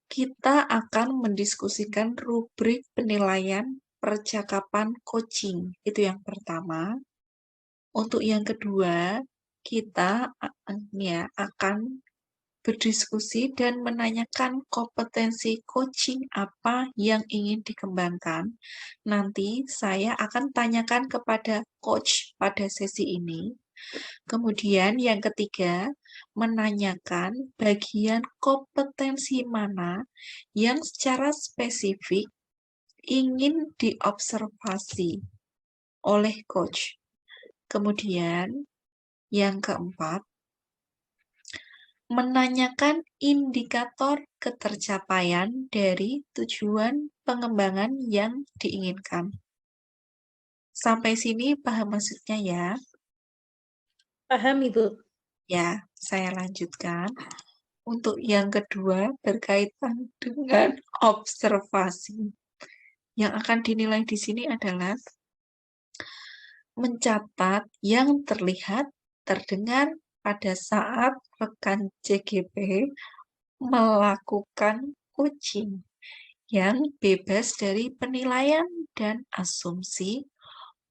kita akan mendiskusikan rubrik penilaian percakapan coaching. Itu yang pertama. Untuk yang kedua, kita akan berdiskusi dan menanyakan kompetensi coaching apa yang ingin dikembangkan. Nanti saya akan tanyakan kepada coach pada sesi ini. Kemudian yang ketiga, menanyakan bagian kompetensi mana yang secara spesifik ingin diobservasi oleh coach. Kemudian yang keempat, menanyakan indikator ketercapaian dari tujuan pengembangan yang diinginkan. Sampai sini paham maksudnya ya? Paham, Ibu? Ya, saya lanjutkan. Untuk yang kedua, berkaitan dengan observasi. Yang akan dinilai di sini adalah mencatat yang terlihat, terdengar pada saat rekan CGP melakukan coaching yang bebas dari penilaian dan asumsi,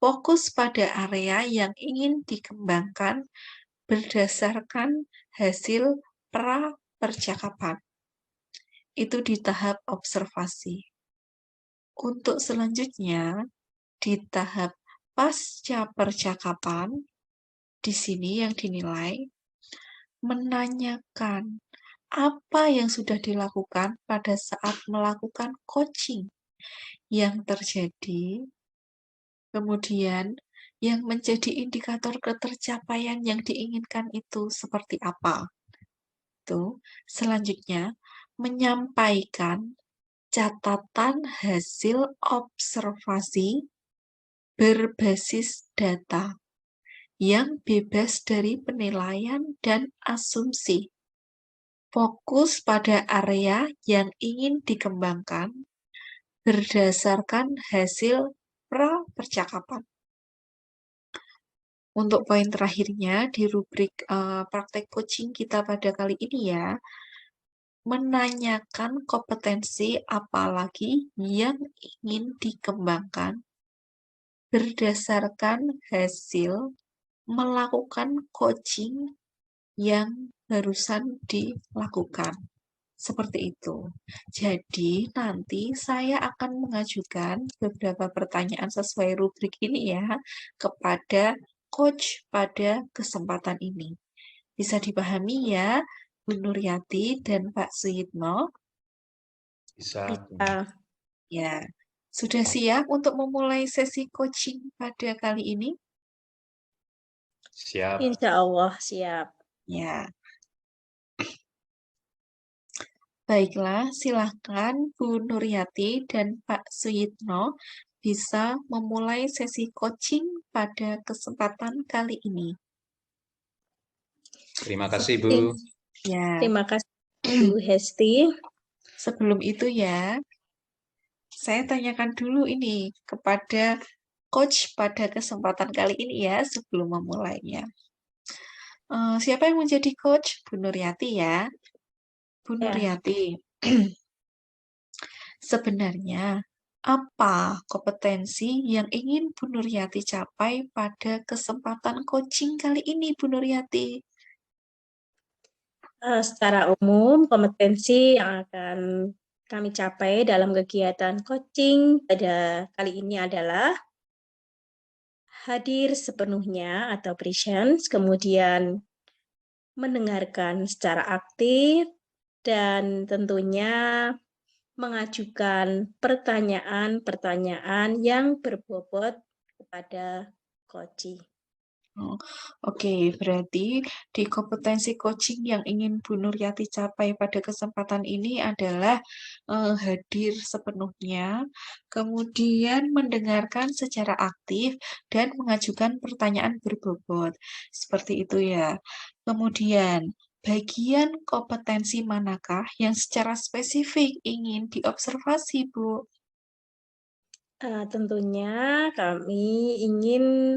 fokus pada area yang ingin dikembangkan berdasarkan hasil pra-percakapan. Itu di tahap observasi. Untuk selanjutnya, di tahap pasca percakapan, di sini yang dinilai menanyakan apa yang sudah dilakukan pada saat melakukan coaching yang terjadi, kemudian yang menjadi indikator ketercapaian yang diinginkan itu seperti apa. Itu selanjutnya menyampaikan catatan hasil observasi berbasis data yang bebas dari penilaian dan asumsi. Fokus pada area yang ingin dikembangkan berdasarkan hasil pra-percakapan. Untuk poin terakhirnya di rubrik praktek coaching kita pada kali ini ya, menanyakan kompetensi apa lagi yang ingin dikembangkan berdasarkan hasil melakukan coaching yang barusan dilakukan. Seperti itu. Jadi, nanti saya akan mengajukan beberapa pertanyaan sesuai rubrik ini ya, kepada coach pada kesempatan ini. Bisa dipahami ya, Bu Nuryati dan Pak Suyitno? Bisa. Ya, sudah siap untuk memulai sesi coaching pada kali ini? Siap. Insya Allah siap. Ya. Baiklah, silakan Bu Nuryati dan Pak Suyitno bisa memulai sesi coaching pada kesempatan kali ini. Terima kasih, Bu. Ya, Terima kasih Bu Hesti. sebelum itu ya, saya tanyakan dulu ini kepada coach pada kesempatan kali ini ya, sebelum memulainya. Siapa yang menjadi coach? Bu Nuryati ya. Bu Ya. Nuryati, sebenarnya apa kompetensi yang ingin Bu Nuryati capai pada kesempatan coaching kali ini, Bu Nuryati? Secara umum, kompetensi yang akan kami capai dalam kegiatan coaching pada kali ini adalah hadir sepenuhnya atau presence, kemudian mendengarkan secara aktif, dan tentunya mengajukan pertanyaan-pertanyaan yang berbobot kepada coach. Oke, berarti di kompetensi coaching yang ingin Bu Nuryati capai pada kesempatan ini adalah hadir sepenuhnya, kemudian mendengarkan secara aktif, dan mengajukan pertanyaan berbobot. Seperti itu ya. Kemudian, bagian kompetensi manakah yang secara spesifik ingin diobservasi, Bu? Tentunya kami ingin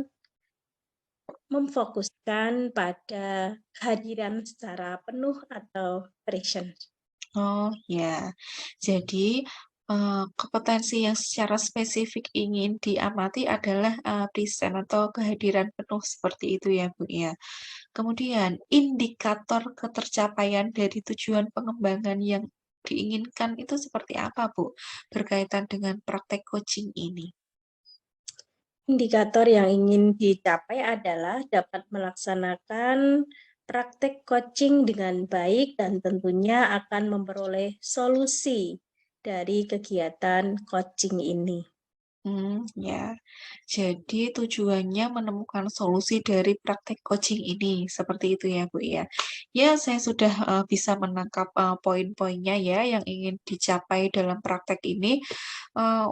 memfokuskan pada kehadiran secara penuh atau present. Oh ya, jadi kompetensi yang secara spesifik ingin diamati adalah present atau kehadiran penuh seperti itu ya Bu ya. Kemudian indikator ketercapaian dari tujuan pengembangan yang diinginkan itu seperti apa Bu berkaitan dengan praktek coaching ini? Indikator yang ingin dicapai adalah dapat melaksanakan praktek coaching dengan baik dan tentunya akan memperoleh solusi dari kegiatan coaching ini. Ya. Jadi tujuannya menemukan solusi dari praktek coaching ini, seperti itu ya Bu ya. Ya, saya sudah bisa menangkap poin-poinnya ya yang ingin dicapai dalam praktek ini.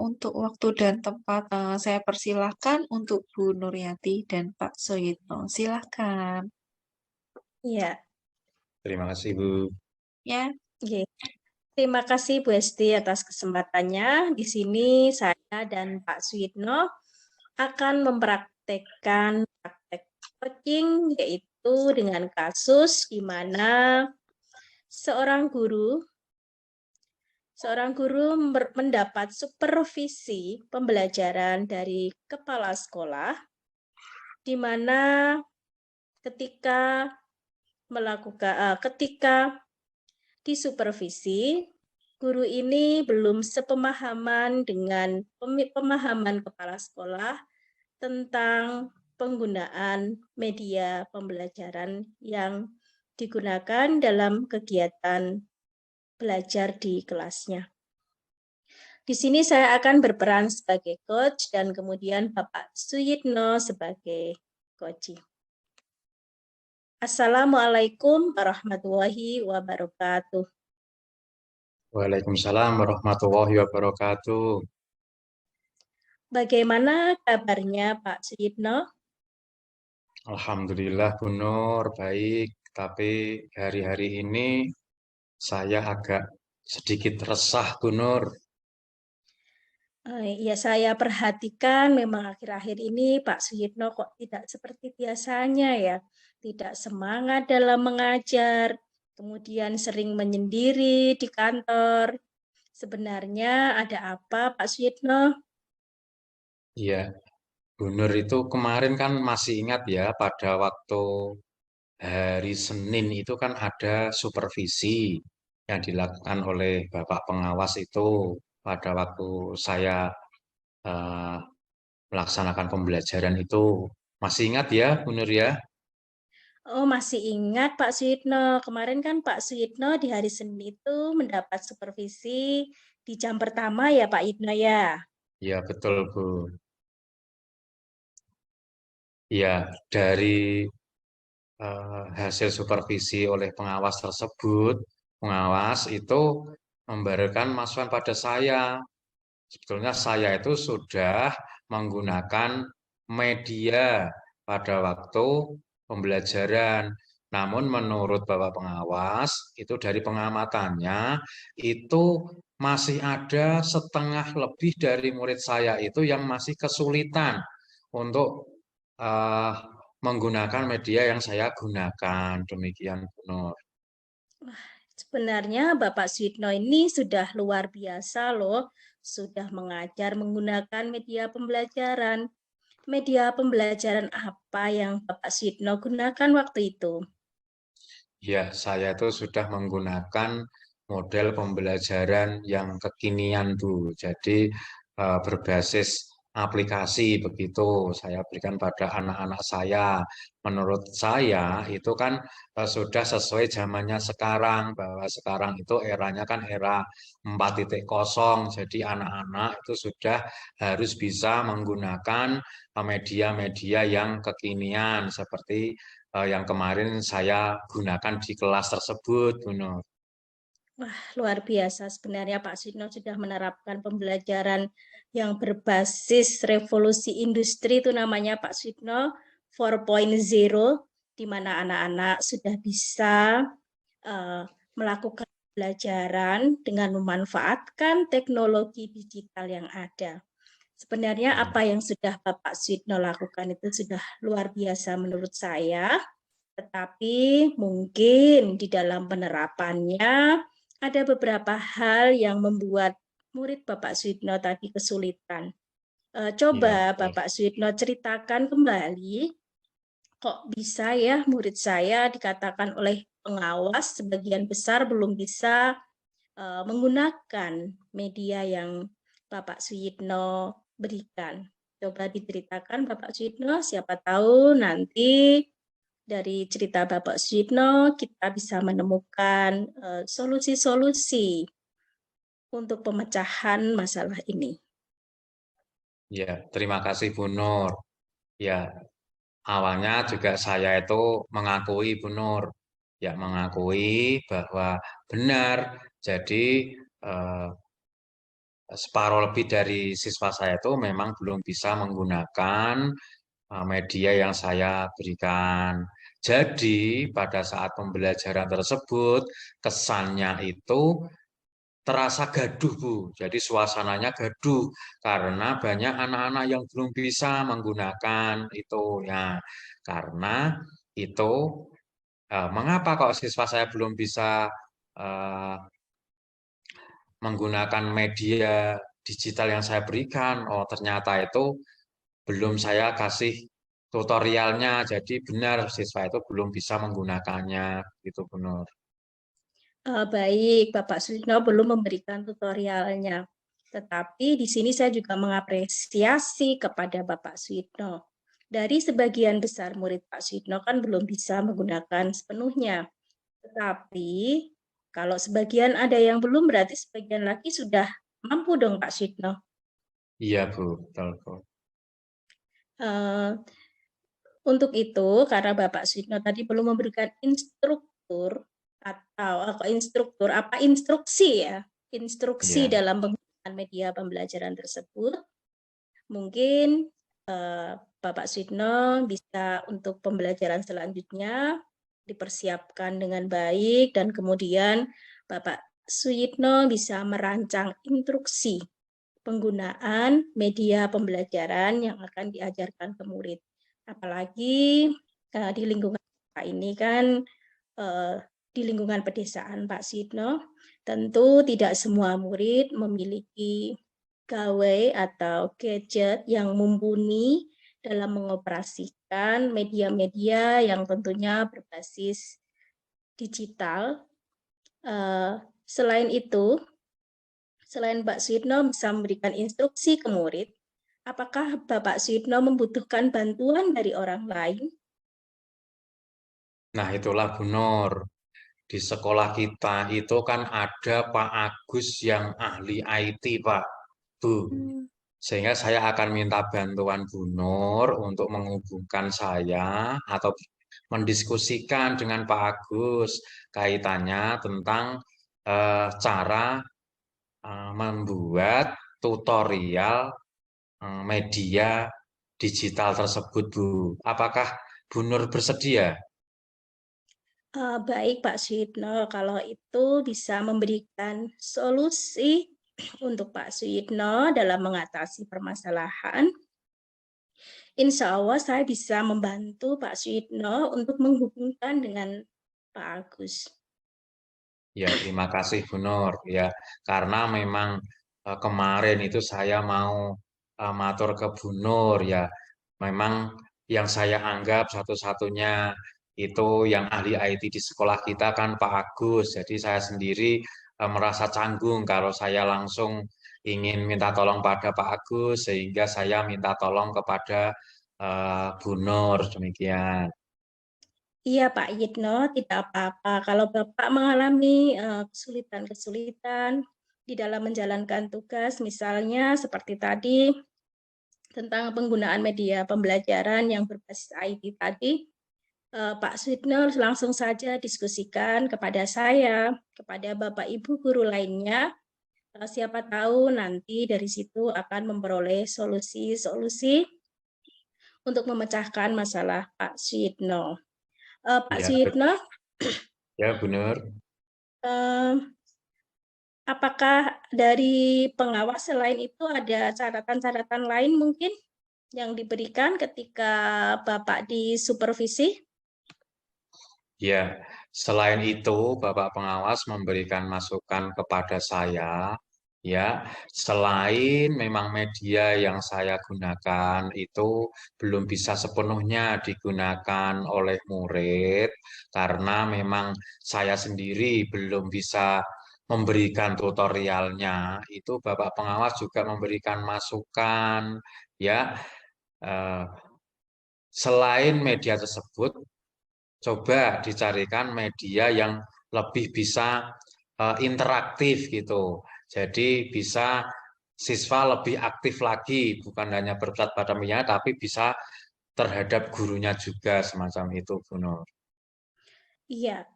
Untuk waktu dan tempat saya persilahkan untuk Bu Nuryati dan Pak Soyitno. Silakan. Ya, Terima kasih, Bu. Ya, oke. Terima kasih Bu Esti atas kesempatannya. Di sini saya dan Pak Suyitno akan mempraktekkan praktek coaching, yaitu dengan kasus di mana seorang guru mendapat supervisi pembelajaran dari kepala sekolah, di mana ketika ketika disupervisi, guru ini belum sepemahaman dengan pemahaman kepala sekolah tentang penggunaan media pembelajaran yang digunakan dalam kegiatan belajar di kelasnya. Di sini saya akan berperan sebagai coach dan kemudian Bapak Suyitno sebagai coach. Assalamualaikum warahmatullahi wabarakatuh. Waalaikumsalam warahmatullahi wabarakatuh. Bagaimana kabarnya Pak Suyitno? Alhamdulillah, Bu Nur, baik. Tapi hari-hari ini saya agak sedikit resah, Bu Nur. Ya, saya perhatikan memang akhir-akhir ini Pak Suyitno kok tidak seperti biasanya ya, tidak semangat dalam mengajar, kemudian sering menyendiri di kantor. Sebenarnya ada apa Pak Suyitno? Iya, Bu Nur itu kemarin kan masih ingat ya pada waktu hari Senin itu kan ada supervisi yang dilakukan oleh Bapak Pengawas itu pada waktu saya eh, melaksanakan pembelajaran itu. Masih ingat ya, Bu Nur ya? Oh, masih ingat Pak Suyitno. Kemarin kan Pak Suyitno di hari Senin itu mendapat supervisi di jam pertama ya Pak Yitno ya. Ya, betul, Bu. Ya, dari hasil supervisi oleh pengawas tersebut, pengawas itu memberikan masukan pada saya. Sebetulnya saya itu sudah menggunakan media pada waktu pembelajaran. Namun menurut Bapak Pengawas, itu dari pengamatannya, itu masih ada setengah lebih dari murid saya itu yang masih kesulitan untuk eh, menggunakan media yang saya gunakan. Demikian, Bu Nur. Sebenarnya Bapak Suyitno ini sudah luar biasa loh, sudah mengajar menggunakan media pembelajaran. Media pembelajaran apa yang Bapak Suyitno gunakan waktu itu? Ya, saya itu sudah menggunakan model pembelajaran yang kekinian, Bu. Jadi berbasis aplikasi begitu saya berikan pada anak-anak saya. Menurut saya itu kan sudah sesuai zamannya sekarang, bahwa sekarang itu eranya kan era 4.0. Jadi anak-anak itu sudah harus bisa menggunakan media-media yang kekinian seperti yang kemarin saya gunakan di kelas tersebut, Bu Nur. Wah, luar biasa sebenarnya Pak Suyitno sudah menerapkan pembelajaran yang berbasis revolusi industri itu namanya Pak Suyitno 4.0, di mana anak-anak sudah bisa uh, melakukan pembelajaran dengan memanfaatkan teknologi digital yang ada. Sebenarnya apa yang sudah Bapak Suyitno lakukan itu sudah luar biasa menurut saya, tetapi mungkin di dalam penerapannya ada beberapa hal yang membuat murid Bapak Suyitno tadi kesulitan. Coba Iya, betul. Bapak Suyitno ceritakan kembali, kok bisa ya murid saya dikatakan oleh pengawas sebagian besar belum bisa menggunakan media yang Bapak Suyitno berikan. Coba diceritakan Bapak Suyitno, siapa tahu nanti dari cerita Bapak Suyitno kita bisa menemukan solusi-solusi untuk pemecahan masalah ini. Ya, terima kasih Bu Nur. Ya, awalnya juga saya itu mengakui Bu Nur. Ya, mengakui bahwa benar. Jadi eh, separuh lebih dari siswa saya itu memang belum bisa menggunakan media yang saya berikan. Jadi pada saat pembelajaran tersebut kesannya itu terasa gaduh, Bu. Jadi suasananya gaduh karena banyak anak-anak yang belum bisa menggunakan itu ya. Karena itu mengapa kok siswa saya belum bisa eh, menggunakan media digital yang saya berikan? Oh, ternyata itu belum saya kasih tutorialnya. Jadi benar siswa itu belum bisa menggunakannya gitu, Bu Nur. Baik, Bapak Suyitno belum memberikan tutorialnya. Tetapi di sini saya juga mengapresiasi kepada Bapak Suyitno. Dari sebagian besar murid Pak Suyitno kan belum bisa menggunakan sepenuhnya. Tetapi kalau sebagian ada yang belum, berarti sebagian lagi sudah mampu dong Pak Suyitno. Iya, Bu, betul, Bu. Eh, Untuk itu, karena Bapak Suyitno tadi belum memberikan instruktur atau instruksi ya, instruksi Iya. dalam penggunaan media pembelajaran tersebut, mungkin Bapak Suyitno bisa untuk pembelajaran selanjutnya dipersiapkan dengan baik dan kemudian Bapak Suyitno bisa merancang instruksi penggunaan media pembelajaran yang akan diajarkan ke murid. Apalagi di lingkungan Pak ini kan di lingkungan pedesaan Pak Suyitno, tentu tidak semua murid memiliki gawai atau gadget yang mumpuni dalam mengoperasikan media-media yang tentunya berbasis digital. Selain itu, selain Pak Suyitno bisa memberikan instruksi ke murid, apakah Bapak Suyitno membutuhkan bantuan dari orang lain? Nah, itulah Bu Nur. Di sekolah kita itu kan ada Pak Agus yang ahli IT, Pak. Bu. Hmm. Sehingga saya akan minta bantuan Bu Nur untuk menghubungkan saya atau mendiskusikan dengan Pak Agus kaitannya tentang cara membuat tutorial media digital tersebut, Bu. Apakah Bu Nur bersedia? Baik Pak Suyitno, kalau itu bisa memberikan solusi untuk Pak Suyitno dalam mengatasi permasalahan, insya Allah saya bisa membantu Pak Suyitno untuk menghubungkan dengan Pak Agus. Ya, terima kasih Bu Nur. Ya, karena memang kemarin itu saya mau matur ke Bu Nur ya. Memang yang saya anggap satu-satunya itu yang ahli IT di sekolah kita kan Pak Agus. Jadi saya sendiri merasa canggung kalau saya langsung ingin minta tolong pada Pak Agus sehingga saya minta tolong kepada Bu Nur demikian. Iya Pak Yitno, tidak apa-apa. Kalau Bapak mengalami kesulitan-kesulitan di dalam menjalankan tugas, misalnya seperti tadi tentang penggunaan media pembelajaran yang berbasis IT tadi, Pak Suyitno langsung saja diskusikan kepada saya, kepada Bapak Ibu guru lainnya. Siapa tahu nanti dari situ akan memperoleh solusi-solusi untuk memecahkan masalah Pak Suyitno. Pak Ya, Suyitno, ya Bu Nur. eh, apakah dari pengawas selain itu ada catatan-catatan lain mungkin yang diberikan ketika Bapak disupervisi? Ya, selain itu, Bapak Pengawas memberikan masukan kepada saya, ya, selain memang media yang saya gunakan itu belum bisa sepenuhnya digunakan oleh murid, karena memang saya sendiri belum bisa memberikan tutorialnya, itu Bapak Pengawas juga memberikan masukan, ya, eh, selain media tersebut, coba dicarikan media yang lebih bisa interaktif gitu. Jadi bisa siswa lebih aktif lagi, bukan hanya berpusat pada media, tapi bisa terhadap gurunya juga semacam itu, Bu Nur. Iya,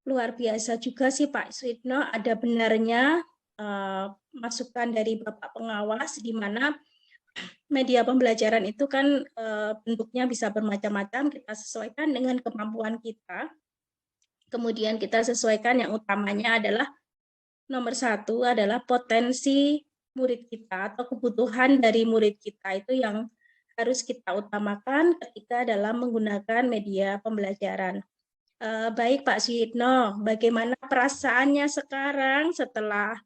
luar biasa juga sih Pak Suyitno, ada benarnya masukan dari Bapak Pengawas di mana media pembelajaran itu kan bentuknya bisa bermacam-macam, kita sesuaikan dengan kemampuan kita. Kemudian kita sesuaikan yang utamanya adalah nomor 1 adalah potensi murid kita atau kebutuhan dari murid kita itu yang harus kita utamakan ketika dalam menggunakan media pembelajaran. Baik Pak Suyitno, bagaimana perasaannya sekarang setelah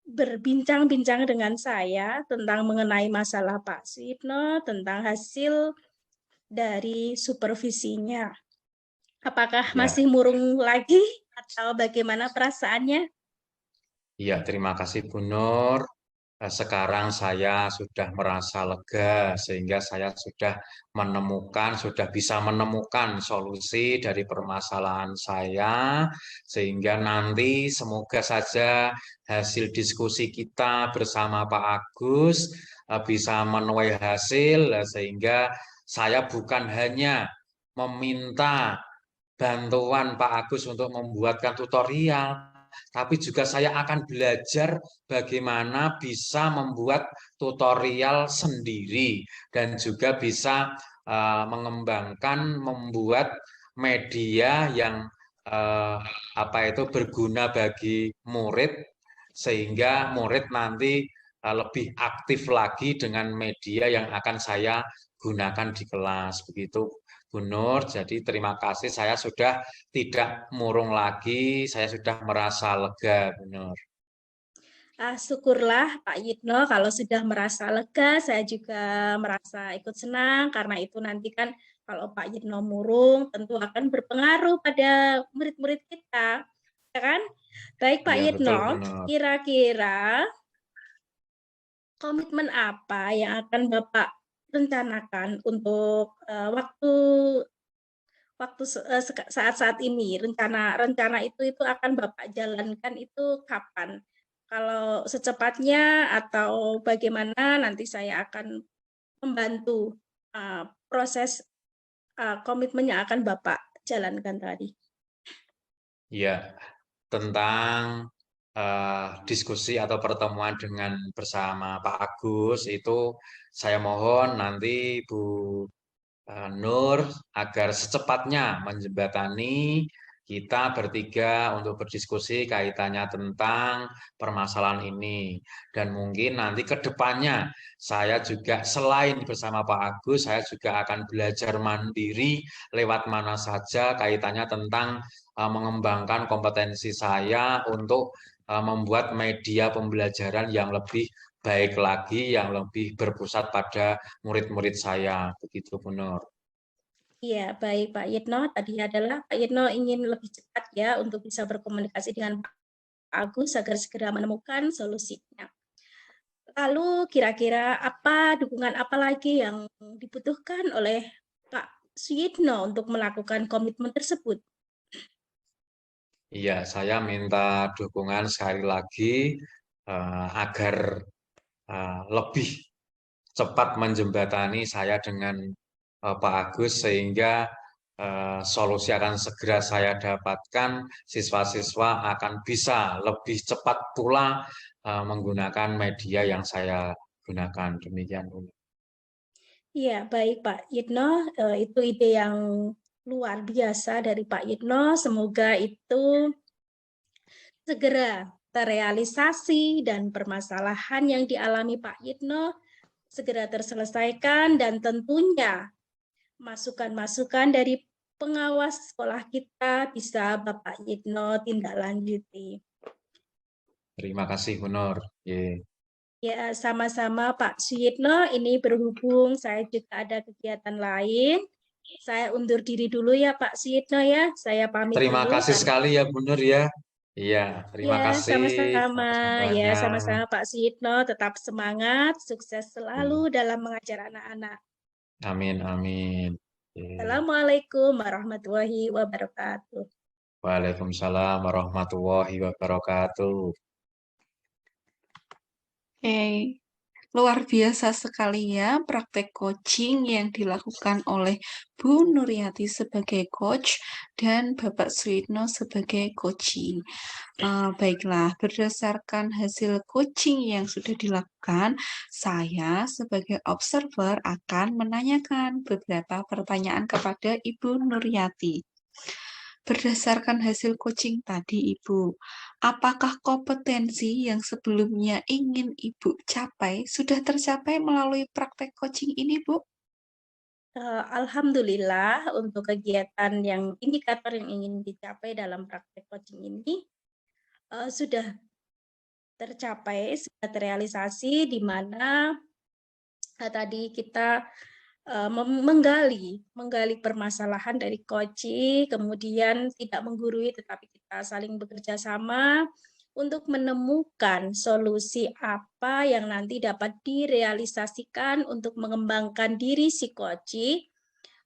berbincang-bincang dengan saya tentang mengenai masalah Pak Suyitno, tentang hasil dari supervisinya? Apakah Ya, masih murung lagi atau bagaimana perasaannya? iya, terima kasih Bu Nur. Sekarang saya sudah merasa lega sehingga saya sudah bisa menemukan solusi dari permasalahan saya sehingga nanti semoga saja hasil diskusi kita bersama Pak Agus bisa menuai hasil sehingga saya bukan hanya meminta bantuan Pak Agus untuk membuatkan tutorial, tapi juga saya akan belajar bagaimana bisa membuat tutorial sendiri dan juga bisa mengembangkan membuat media yang berguna bagi murid sehingga murid nanti lebih aktif lagi dengan media yang akan saya gunakan di kelas begitu Bu Nur. Jadi terima kasih saya sudah tidak murung lagi, saya sudah merasa lega, Bu Nur. Syukurlah Pak Yitno kalau sudah merasa lega, saya juga merasa ikut senang karena itu nanti kan kalau Pak Yitno murung tentu akan berpengaruh pada murid-murid kita, ya kan? Baik Pak Iya, betul, Bu Yitno, Nur. kira-kira komitmen apa yang akan Bapak rencanakan untuk waktu saat-saat ini, rencana itu akan Bapak jalankan itu kapan? Kalau secepatnya atau bagaimana nanti saya akan membantu proses komitmen yang akan Bapak jalankan tadi. Ya, tentang diskusi atau pertemuan dengan bersama Pak Agus itu saya mohon nanti Bu Nur agar secepatnya menjembatani kita bertiga untuk berdiskusi kaitannya tentang permasalahan ini. Dan mungkin nanti ke depannya saya juga selain bersama Pak Agus, saya juga akan belajar mandiri lewat mana saja kaitannya tentang mengembangkan kompetensi saya untuk membuat media pembelajaran yang lebih baik lagi, yang lebih berpusat pada murid-murid saya. Begitu, Bu Nur. Iya, baik Pak Yitno. Tadi adalah Pak Yitno ingin lebih cepat ya untuk bisa berkomunikasi dengan Pak Agus agar segera menemukan solusinya. Lalu kira-kira dukungan apa lagi yang dibutuhkan oleh Pak Suyitno untuk melakukan komitmen tersebut? Iya, saya minta dukungan sekali lagi agar lebih cepat menjembatani saya dengan Pak Agus sehingga solusi akan segera saya dapatkan, siswa-siswa akan bisa lebih cepat pula menggunakan media yang saya gunakan. Demikian, Bu. Iya, baik Pak Yitno, itu ide yang luar biasa dari Pak Yitno. Semoga itu segera terrealisasi dan permasalahan yang dialami Pak Yitno segera terselesaikan dan tentunya masukan-masukan dari pengawas sekolah kita bisa Bapak Yitno tindak lanjuti. Terima kasih, Bu Nur. Ye. Ya, sama-sama Pak Suyitno. Ini berhubung saya juga ada kegiatan lain. Saya undur diri dulu ya Pak Suyitno ya. Saya pamit Terima dulu kasih karena sekali ya, Bu Nur ya. Iya, terima ya kasih sama-sama. atas Ya obrolannya. sama-sama Pak Suyitno. Tetap semangat, sukses selalu Ye. dalam mengajar anak-anak. Amin, amin. Ye. Assalamualaikum warahmatullahi wabarakatuh. Waalaikumsalam warahmatullahi wabarakatuh. Oke, luar biasa sekali ya praktek coaching yang dilakukan oleh Bu Nuryati sebagai coach dan Bapak Suyitno sebagai coaching. Baiklah, berdasarkan hasil coaching yang sudah dilakukan, saya sebagai observer akan menanyakan beberapa pertanyaan kepada Ibu Nuryati. Berdasarkan hasil coaching tadi, Ibu, apakah kompetensi yang sebelumnya ingin Ibu capai sudah tercapai melalui praktek coaching ini, Bu? Alhamdulillah untuk kegiatan yang indikator yang ingin dicapai dalam praktek coaching ini sudah tercapai, sudah terrealisasi di mana tadi kita menggali permasalahan dari coaching, kemudian tidak menggurui tetapi kita saling bekerja sama untuk menemukan solusi apa yang nanti dapat direalisasikan untuk mengembangkan diri si coaching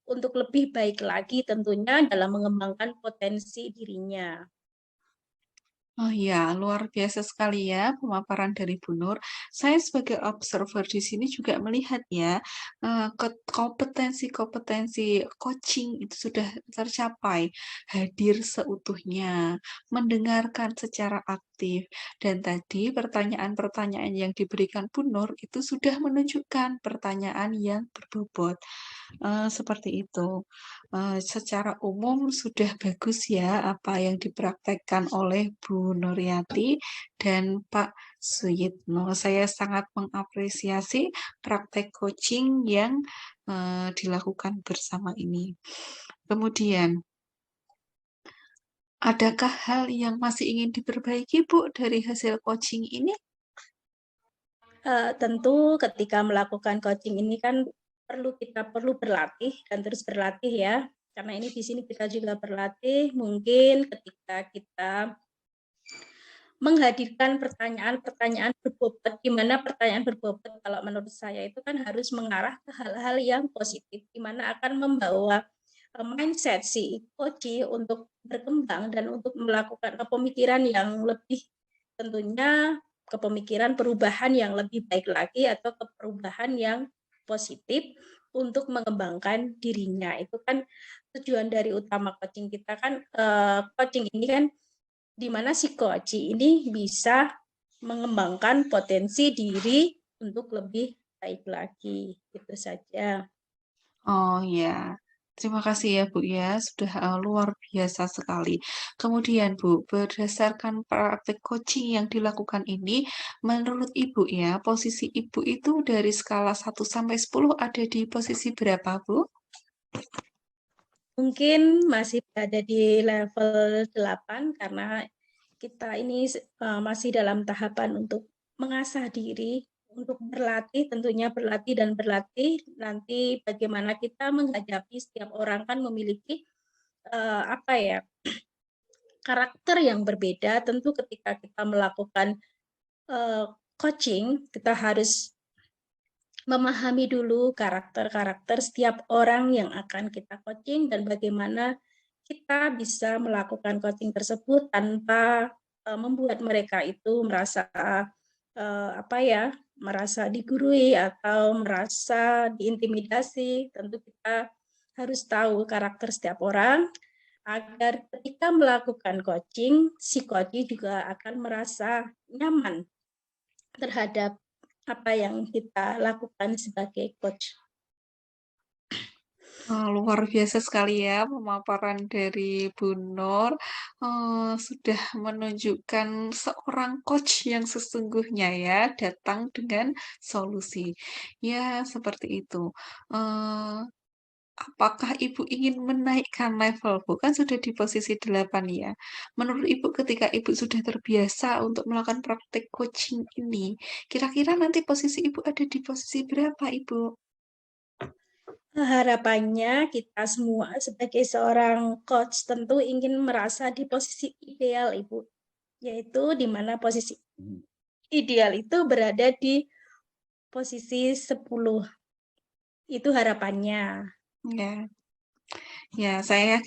untuk lebih baik lagi tentunya dalam mengembangkan potensi dirinya. Oh ya, luar biasa sekali ya pemaparan dari Bu Nur. Saya sebagai observer di sini juga melihat ya, kompetensi-kompetensi coaching itu sudah tercapai, hadir seutuhnya, mendengarkan secara aktif, dan tadi pertanyaan-pertanyaan yang diberikan Bu Nur itu sudah menunjukkan pertanyaan yang berbobot. Seperti itu. Secara umum sudah bagus ya apa yang dipraktekkan oleh Bu Nuryati dan Pak Suyitno. Saya sangat mengapresiasi praktek coaching yang dilakukan bersama ini. Kemudian, adakah hal yang masih ingin diperbaiki, Bu, dari hasil coaching ini? Tentu ketika melakukan coaching ini kan kita perlu berlatih dan terus berlatih ya. Karena ini di sini kita juga berlatih, mungkin ketika kita menghadirkan pertanyaan-pertanyaan berbobot, di mana pertanyaan berbobot kalau menurut saya itu kan harus mengarah ke hal-hal yang positif, di mana akan membawa mindset si coach untuk berkembang dan untuk melakukan pemikiran yang lebih, tentunya kepemikiran perubahan yang lebih baik lagi atau perubahan yang positif untuk mengembangkan dirinya. Itu kan tujuan dari utama coaching kita kan, coaching ini kan di mana si coach ini bisa mengembangkan potensi diri untuk lebih baik lagi. Itu saja. Oh ya, terima kasih ya Bu ya, sudah luar biasa sekali. Kemudian Bu, berdasarkan praktik coaching yang dilakukan ini, menurut Ibu ya, posisi Ibu itu dari skala 1 sampai 10 ada di posisi berapa, Bu? Mungkin masih berada di level 8 karena kita ini masih dalam tahapan untuk mengasah diri, untuk berlatih, tentunya berlatih dan berlatih. Nanti bagaimana kita menghadapi setiap orang kan memiliki karakter yang berbeda. Tentu ketika kita melakukan coaching, kita harus memahami dulu karakter-karakter setiap orang yang akan kita coaching dan bagaimana kita bisa melakukan coaching tersebut tanpa membuat mereka itu merasa merasa digurui atau merasa diintimidasi. Tentu kita harus tahu karakter setiap orang agar ketika melakukan coaching, si coach juga akan merasa nyaman terhadap apa yang kita lakukan sebagai coach. Luar biasa sekali ya pemaparan dari Bu Nur, sudah menunjukkan seorang coach yang sesungguhnya ya, datang dengan solusi. Ya, seperti itu. Apakah Ibu ingin menaikkan level, Bu? Kan sudah di posisi 8 ya. Menurut Ibu ketika Ibu sudah terbiasa untuk melakukan praktek coaching ini, kira-kira nanti posisi Ibu ada di posisi berapa, Ibu? Harapannya kita semua sebagai seorang coach tentu ingin merasa di posisi ideal, Ibu. Yaitu di mana posisi ideal itu berada di posisi 10. Itu harapannya. Ya. Ya, saya yakin